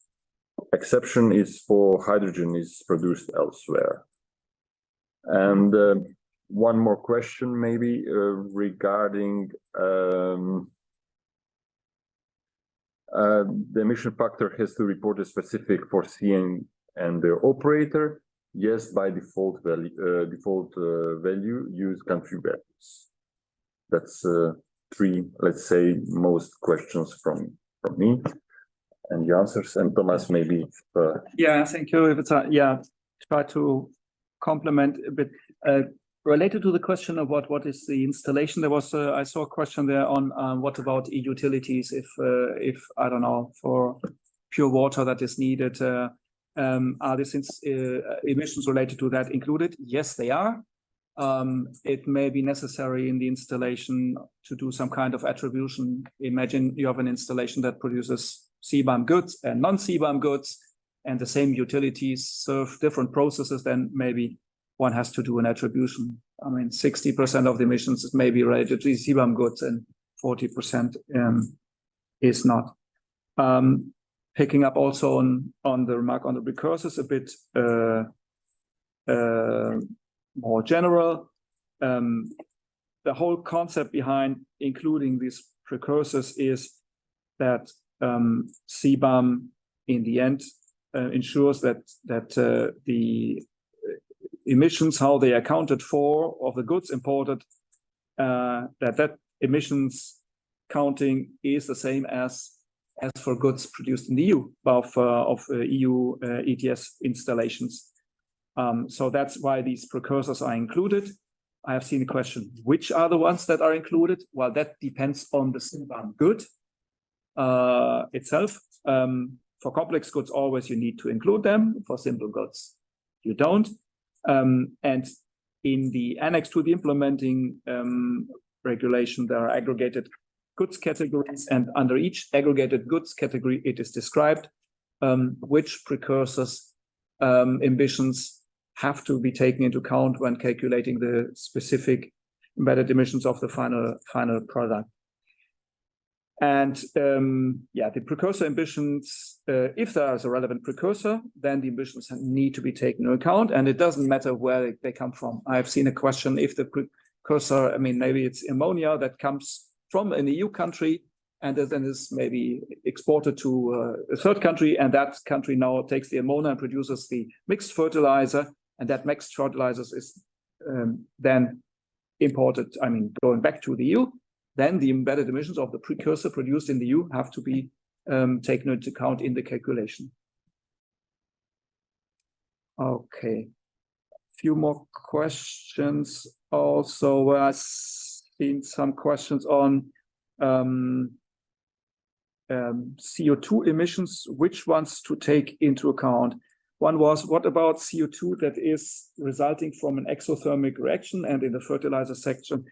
Exception is for hydrogen is produced elsewhere. And one more question maybe regarding the emission factor has to report a specific foreseen and the operator. Yes, by default value, use country values. That's 3, let's say, most questions from me and the answers. And Thomas, maybe. Yeah, thank you. Yeah, try to complement a bit. Related to the question of what is the installation, there was I saw a question there on what about e-utilities if I don't know, for pure water that is needed, are these emissions related to that included? Yes, they are. It may be necessary in the installation to do some kind of attribution. Imagine you have an installation that produces CBAM goods and non-CBAM goods, and the same utilities serve different processes, then maybe one has to do an attribution. I mean, 60% of the emissions is maybe related to CBAM goods and 40% is not. Picking up also on the remark on the precursors a bit more general. The whole concept behind including these precursors is that CBAM in the end ensures that the emissions, how they are accounted for of the goods imported, that emissions counting is the same as for goods produced in the EU of EU ETS installations. So that's why these precursors are included. I have seen a question, which are the ones that are included? Well, that depends on the CBAM good itself. For complex goods, always you need to include them. For simple goods, you don't. And in the annex to the implementing regulation, there are aggregated goods categories, and under each aggregated goods category, it is described which precursors emissions have to be taken into account when calculating the specific embedded emissions of the final product. And the precursor emissions, if there is a relevant precursor, then the emissions need to be taken into account, and it doesn't matter where they come from. I've seen a question if the precursor, I mean, maybe it's ammonia that comes from an EU country and then is maybe exported to a third country, and that country now takes the ammonia and produces the mixed fertilizer, and that mixed fertilizers is then imported, I mean, going back to the EU. Then the embedded emissions of the precursor produced in the EU have to be taken into account in the calculation. Okay, few more questions. Also, I've seen some questions on CO2 emissions, which ones to take into account. One was, what about CO2 that is resulting from an exothermic reaction? And in the fertilizer sector,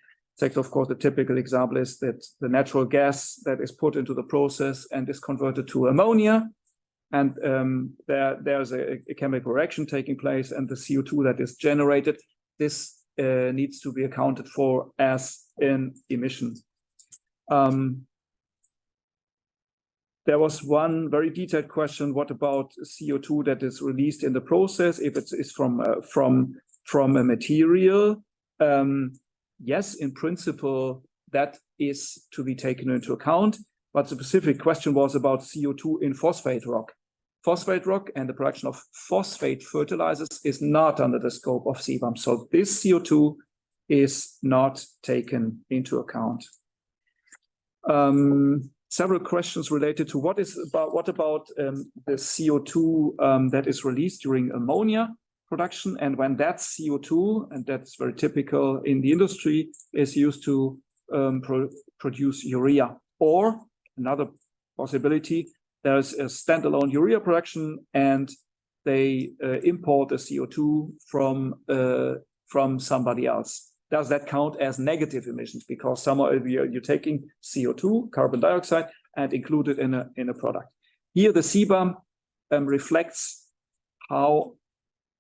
of course, the typical example is that the natural gas that is put into the process and is converted to ammonia, and there's a chemical reaction taking place, and the CO2 that is generated, this needs to be accounted for as an emission. There was one very detailed question, what about CO2 that is released in the process, if it is from a material? Yes, in principle, that is to be taken into account, but the specific question was about CO2 in phosphate rock. Phosphate rock and the production of phosphate fertilizers is not under the scope of CBAM, so this CO2 is not taken into account. Several questions related to what about the CO2 that is released during ammonia production, and when that CO2, and that's very typical in the industry, is used to produce urea. Or another possibility, there's a standalone urea production and they import the CO2 from somebody else. Does that count as negative emissions? Because somewhere you're taking CO2, carbon dioxide, and include it in a product. Here the CBAM reflects how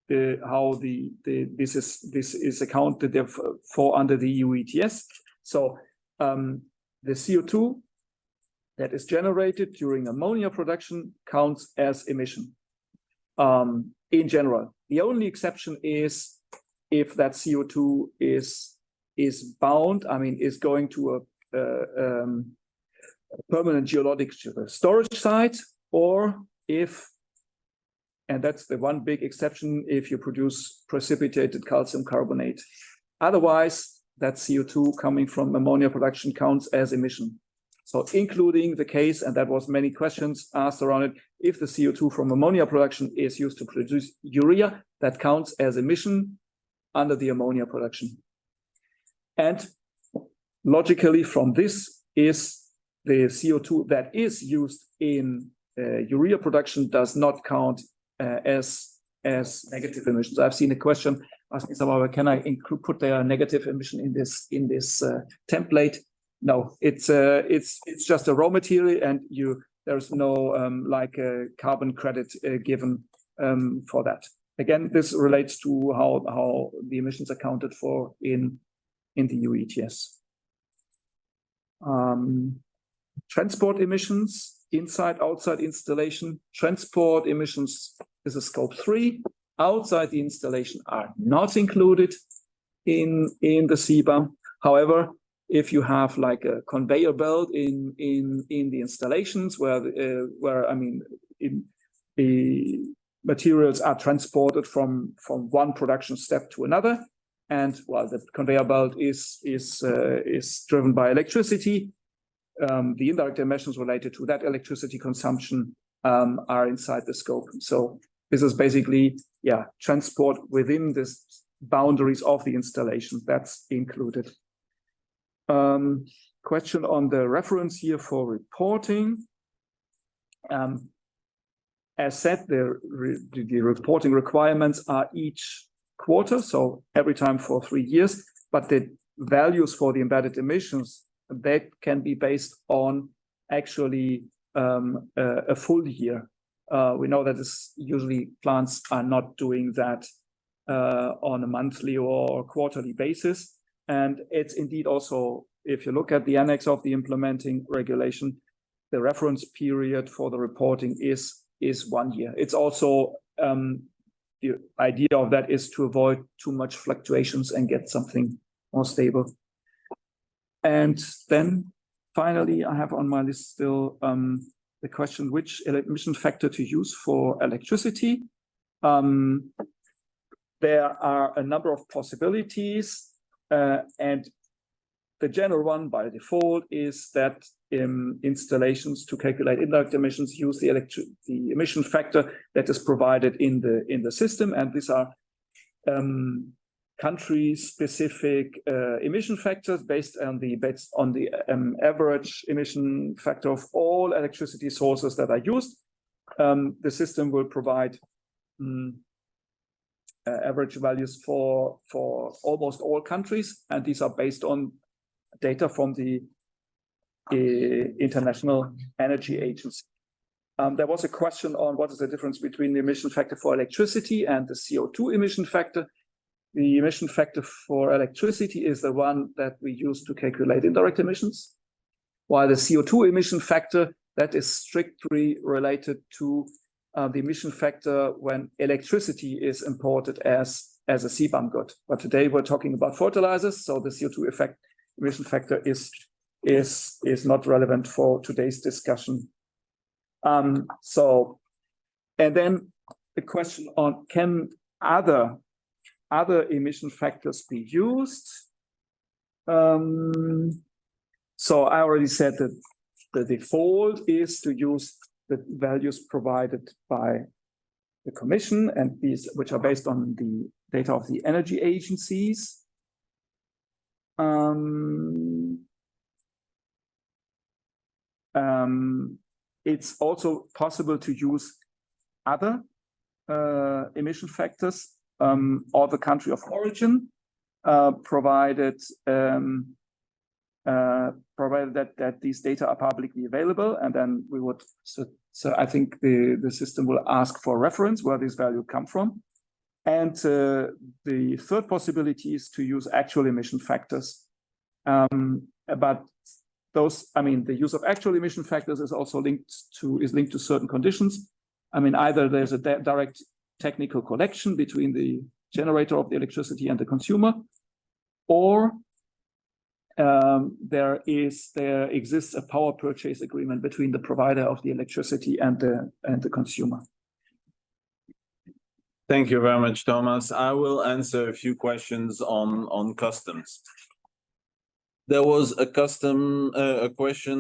this is accounted for under the EU ETS. So the CO2 that is generated during ammonia production counts as emission. In general, the only exception is if that CO2 is bound, I mean, is going to a permanent geologic storage site, or if, and that's the one big exception, if you produce precipitated calcium carbonate. Otherwise, that CO2 coming from ammonia production counts as emission. So including the case, and that was many questions asked around it, if the CO2 from ammonia production is used to produce urea, that counts as emission under the ammonia production. And logically from this is the CO2 that is used in urea production does not count as negative emissions. I've seen a question asking someone, can I put their negative emission in this template? No, it's just a raw material, and there's no like a carbon credit given for that. Again, this relates to how the emissions are counted for in the EU ETS. Transport emissions, inside, outside installation. Transport emissions is a scope 3. Outside the installation are not included in the CBAM. However, if you have like a conveyor belt in the installations where I mean the materials are transported from one production step to another, and while the conveyor belt is driven by electricity, the indirect emissions related to that electricity consumption are inside the scope. So this is basically, yeah, transport within the boundaries of the installation. That's included. Question on the reference here for reporting. As said, the reporting requirements are each quarter, so every time for 3 years, but the values for the embedded emissions, that can be based on actually a full year. We know that usually plants are not doing that on a monthly or quarterly basis. And it's indeed also, if you look at the annex of the implementing regulation, the reference period for the reporting is 1 year. It's also, the idea of that is to avoid too much fluctuations and get something more stable. And then finally, I have on my list still the question, which emission factor to use for electricity. There are a number of possibilities. And the general one by default is that installations to calculate indirect emissions use the emission factor that is provided in the system, and these are country-specific emission factors based on the average emission factor of all electricity sources that are used. The system will provide average values for almost all countries, and these are based on data from the International Energy Agency. There was a question on what is the difference between the emission factor for electricity and the CO2 emission factor. The emission factor for electricity is the one that we use to calculate indirect emissions, while the CO2 emission factor, that is strictly related to the emission factor when electricity is imported as a CBAM good. But today we're talking about fertilizers, so the CO2 emission factor is not relevant for today's discussion. And then the question on, can other emission factors be used? So I already said that the default is to use the values provided by the Commission, and these which are based on the data of the energy agencies. It's also possible to use other emission factors or the country of origin, provided provided that these data are publicly available, and then we would, so I think the system will ask for reference where this value come from. And the third possibility is to use actual emission factors. But those, I mean, the use of actual emission factors is also linked to certain conditions. I mean, either there's a direct technical connection between the generator of the electricity and the consumer, or there exists a power purchase agreement between the provider of the electricity and the consumer. Thank you very much, Thomas. I will answer a few questions on customs. There was a question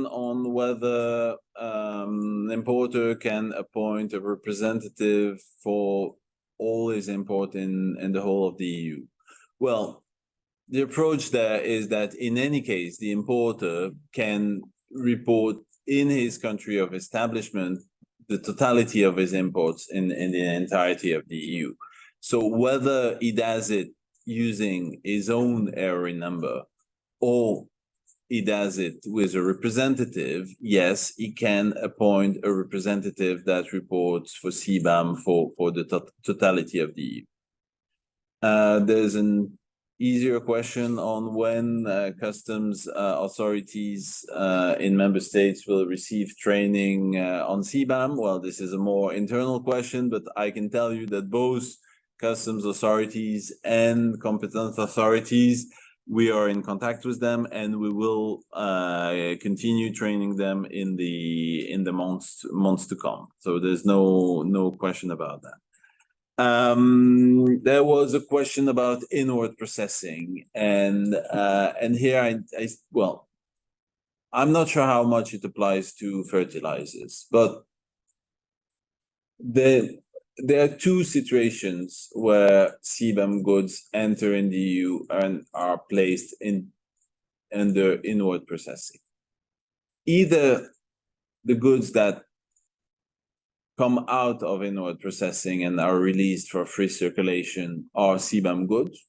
on whether an importer can appoint a representative for all his import in the whole of the EU. Well, the approach there is that in any case, the importer can report in his country of establishment the totality of his imports in the entirety of the EU. So whether he does it using his own area number or he does it with a representative, yes, he can appoint a representative that reports for CBAM for the totality of the EU. There's an easier question on when customs authorities in member states will receive training on CBAM. Well, this is a more internal question, but I can tell you that both customs authorities and competent authorities, we are in contact with them, and we will continue training them in the months to come. So there's no question about that. There was a question about inward processing, and here well, I'm not sure how much it applies to fertilizers, but there are two situations where CBAM goods enter in the EU and are placed under inward processing. Either the goods that come out of inward processing and are released for free circulation are CBAM goods,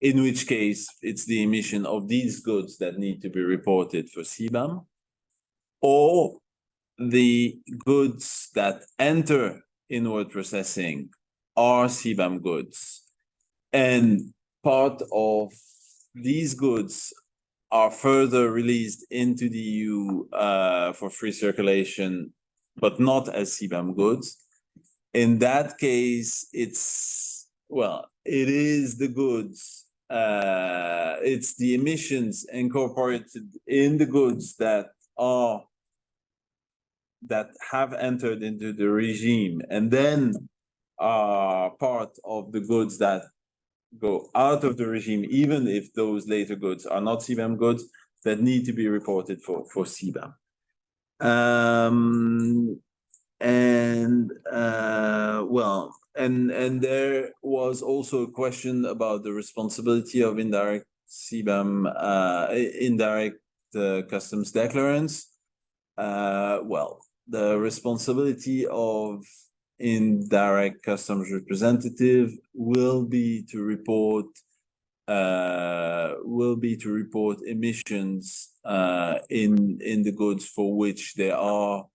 in which case it's the emission of these goods that need to be reported for CBAM, or the goods that enter inward processing are CBAM goods, and part of these goods are further released into the EU for free circulation, but not as CBAM goods. In that case, it is the goods, it's the emissions incorporated in the goods that have entered into the regime and then are part of the goods that go out of the regime, even if those later goods are not CBAM goods, that need to be reported for CBAM. And there was also a question about the responsibility of indirect CBAM, indirect customs declarants. The responsibility of indirect customs representative will be to report emissions in the goods for which they are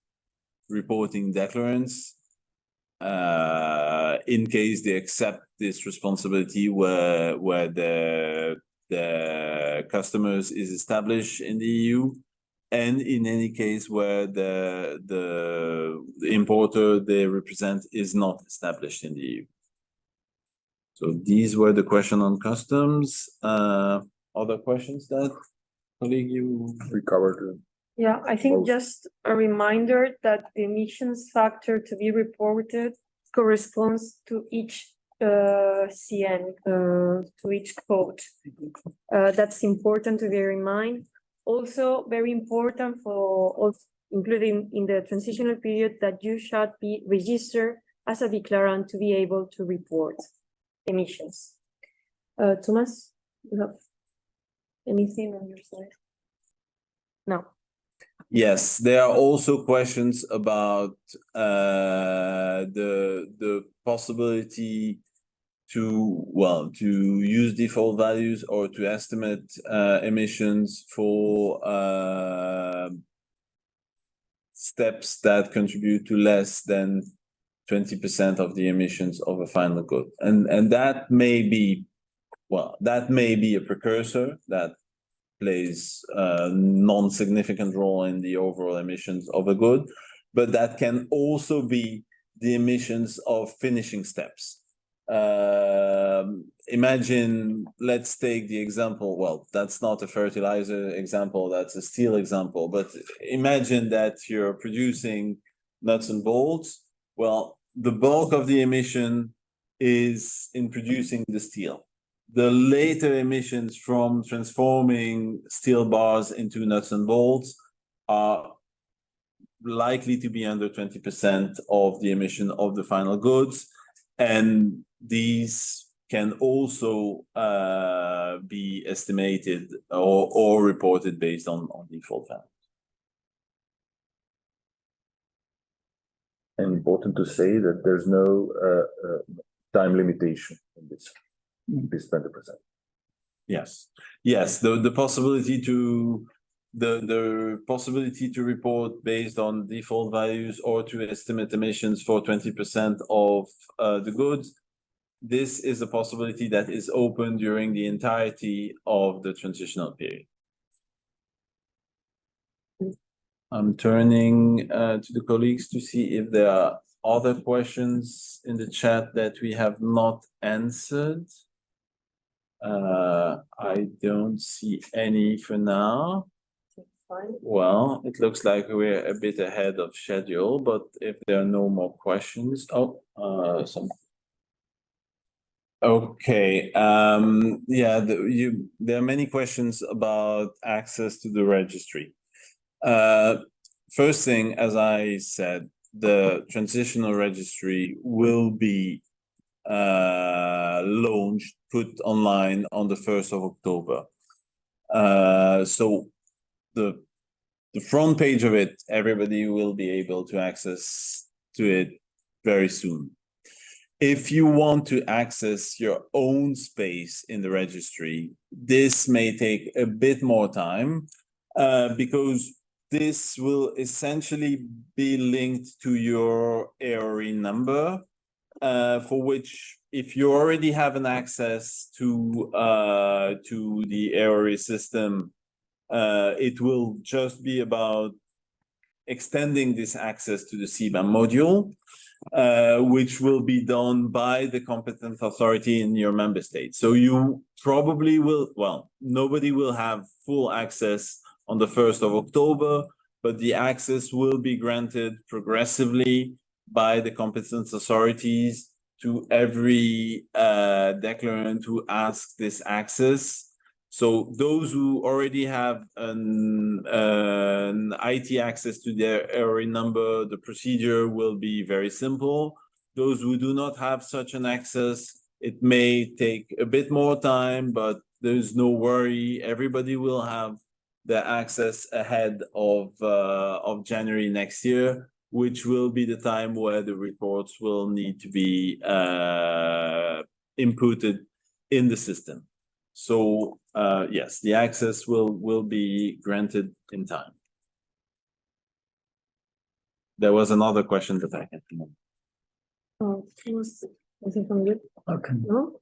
reporting declarants, in case they accept this responsibility where the customers is established in the EU, and in any case where the importer they represent is not established in the EU. So these were the questions on customs. Other questions that, colleague, you recovered? Yeah, I think just a reminder that the emissions factor to be reported corresponds to each CN, to each quote. That's important to bear in mind. Also, very important for including in the transitional period that you should be registered as a declarant to be able to report emissions. Thomas, you have anything on your side? No. Yes, there are also questions about the possibility to use default values or to estimate emissions for steps that contribute to less than 20% of the emissions of a final good. And that may be, that may be a precursor that plays a non-significant role in the overall emissions of a good, but that can also be the emissions of finishing steps. Imagine, let's take the example, well, that's not a fertilizer example, that's a steel example, but imagine that you're producing nuts and bolts. Well, the bulk of the emission is in producing the steel. The later emissions from transforming steel bars into nuts and bolts are likely to be under 20% of the emission of the final goods. And these can also be estimated or reported based on default values. And important to say that there's no time limitation in this 20%. Yes, the possibility to the possibility to report based on default values or to estimate emissions for 20% of the goods. This is a possibility that is open during the entirety of the transitional period. I'm turning to the colleagues to see if there are other questions in the chat that we have not answered. I don't see any for now. Fine. Well, it looks like we're a bit ahead of schedule, but if there are no more questions, okay. Yeah, there are many questions about access to the registry. First thing, as I said, the transitional registry will be launched, put online on the 1st of October. So the front page of it, everybody will be able to access to it very soon. If you want to access your own space in the registry, this may take a bit more time because this will essentially be linked to your ARE number, for which if you already have an access to the ARE system, it will just be about extending this access to the CBAM module, which will be done by the competent authority in your member state. So you probably will, well, nobody will have full access on the 1st of October, but the access will be granted progressively by the competent authorities to every declarant who asks this access. So those who already have an IT access to their ARE number, the procedure will be very simple. Those who do not have such an access, it may take a bit more time, but there's no worry. Everybody will have the access ahead of January next year, which will be the time where the reports will need to be inputted in the system. So yes, the access will be granted in time. There was another question that I had to know. Oh, was it from you? Okay. No?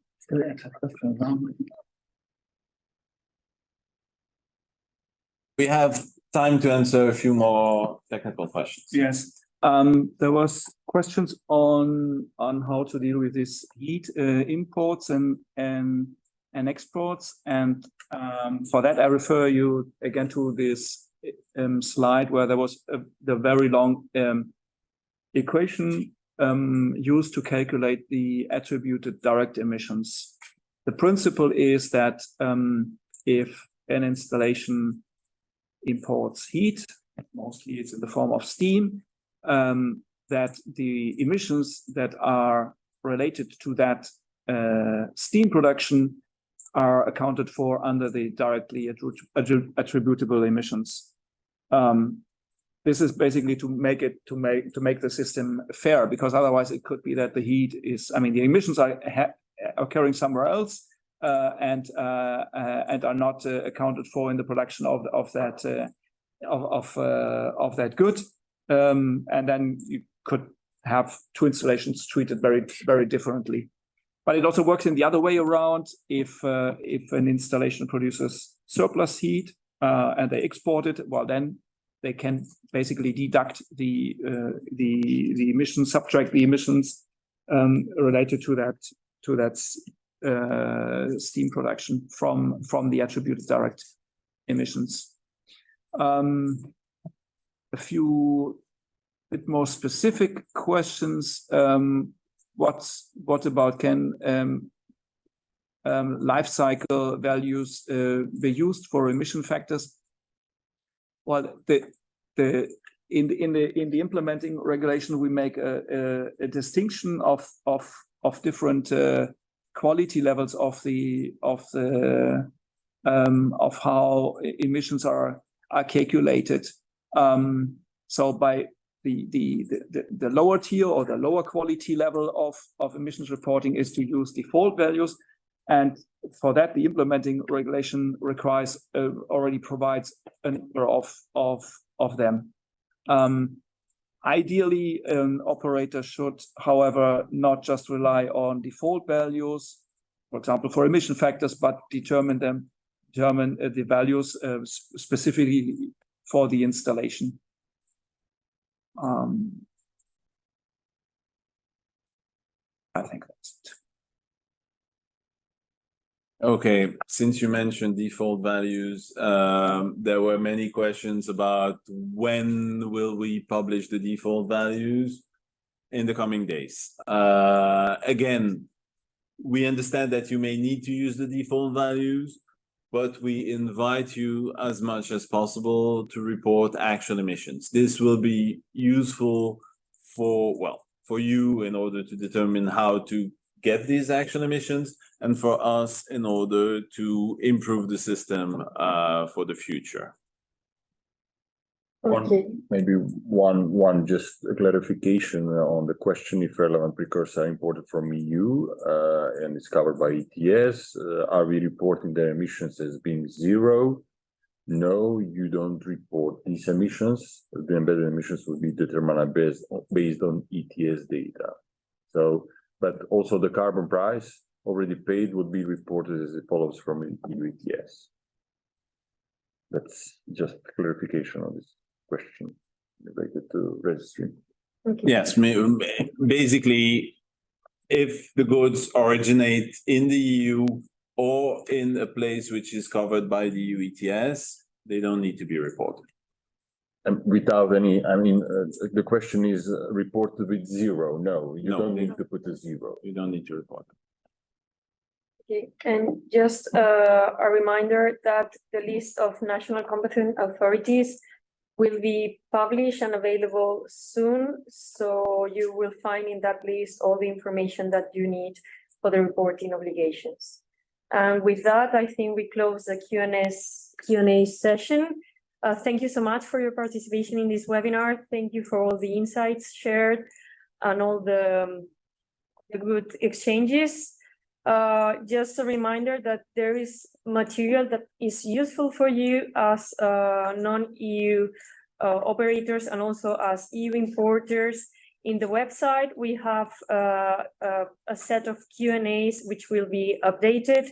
We have time to answer a few more technical questions. Yes. There was questions on how to deal with this heat imports and exports, and for that I refer you again to this slide where there was the very long equation used to calculate the attributed direct emissions. The principle is that if an installation imports heat, mostly it's in the form of steam, that the emissions that are related to that steam production are accounted for under the directly attributable emissions. This is basically to make the system fair, because otherwise it could be that the heat is, I mean, the emissions are occurring somewhere else and are not accounted for in the production of that good. And then you could have two installations treated very, very differently. But it also works in the other way around. If an installation produces surplus heat and they export it, well, then they can basically deduct the emissions, subtract the emissions related to that steam production from the attributed direct emissions. A few bit more specific questions. What about can life cycle values be used for emission factors? Well, in the implementing regulation, we make a distinction of different quality levels of how emissions are calculated. So by the lower tier or the lower quality level of emissions reporting is to use default values. And for that, the implementing regulation already provides a number of them. Ideally, an operator should, however, not just rely on default values, for example, for emission factors, but determine the values specifically for the installation. I think that's it. Okay, since you mentioned default values, there were many questions about when will we publish the default values in the coming days. Again, we understand that you may need to use the default values, but we invite you as much as possible to report actual emissions. This will be useful for you in order to determine how to get these actual emissions, and for us in order to improve the system for the future. Okay. Maybe one just a clarification on the question if relevant precursors are imported from EU and it's covered by ETS. Are we reporting the emissions as being zero? No, you don't report these emissions. The embedded emissions will be determined based on ETS data. So, but also the carbon price already paid would be reported as it follows from EU ETS. That's just clarification on this question related to registry. Okay. Yes, basically, if the goods originate in the EU or in a place which is covered by the EU ETS, they don't need to be reported. And without any, the question is reported with zero. No, you don't need to put a zero. You don't need to report it. Okay, and just a reminder that the list of national competent authorities will be published and available soon. So you will find in that list all the information that you need for the reporting obligations. And with that, I think we close the Q&A session. Thank you so much for your participation in this webinar. Thank you for all the insights shared and all the good exchanges. Just a reminder that there is material that is useful for you as non-EU operators and also as EU importers. In the website, we have a set of Q&As which will be updated.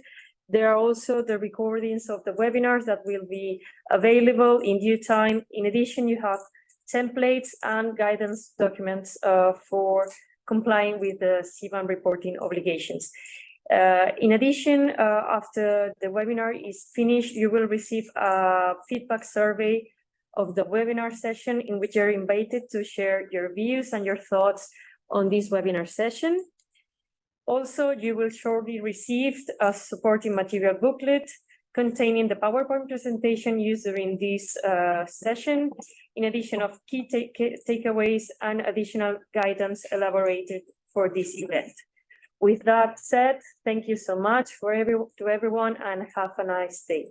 There are also the recordings of the webinars that will be available in due time. In addition, you have templates and guidance documents for complying with the CBAM reporting obligations. In addition, after the webinar is finished, you will receive a feedback survey of the webinar session in which you're invited to share your views and your thoughts on this webinar session. Also, you will shortly receive a supporting material booklet containing the PowerPoint presentation used during this session, in addition of key takeaways and additional guidance elaborated for this event. With that said, thank you so much to everyone and have a nice day.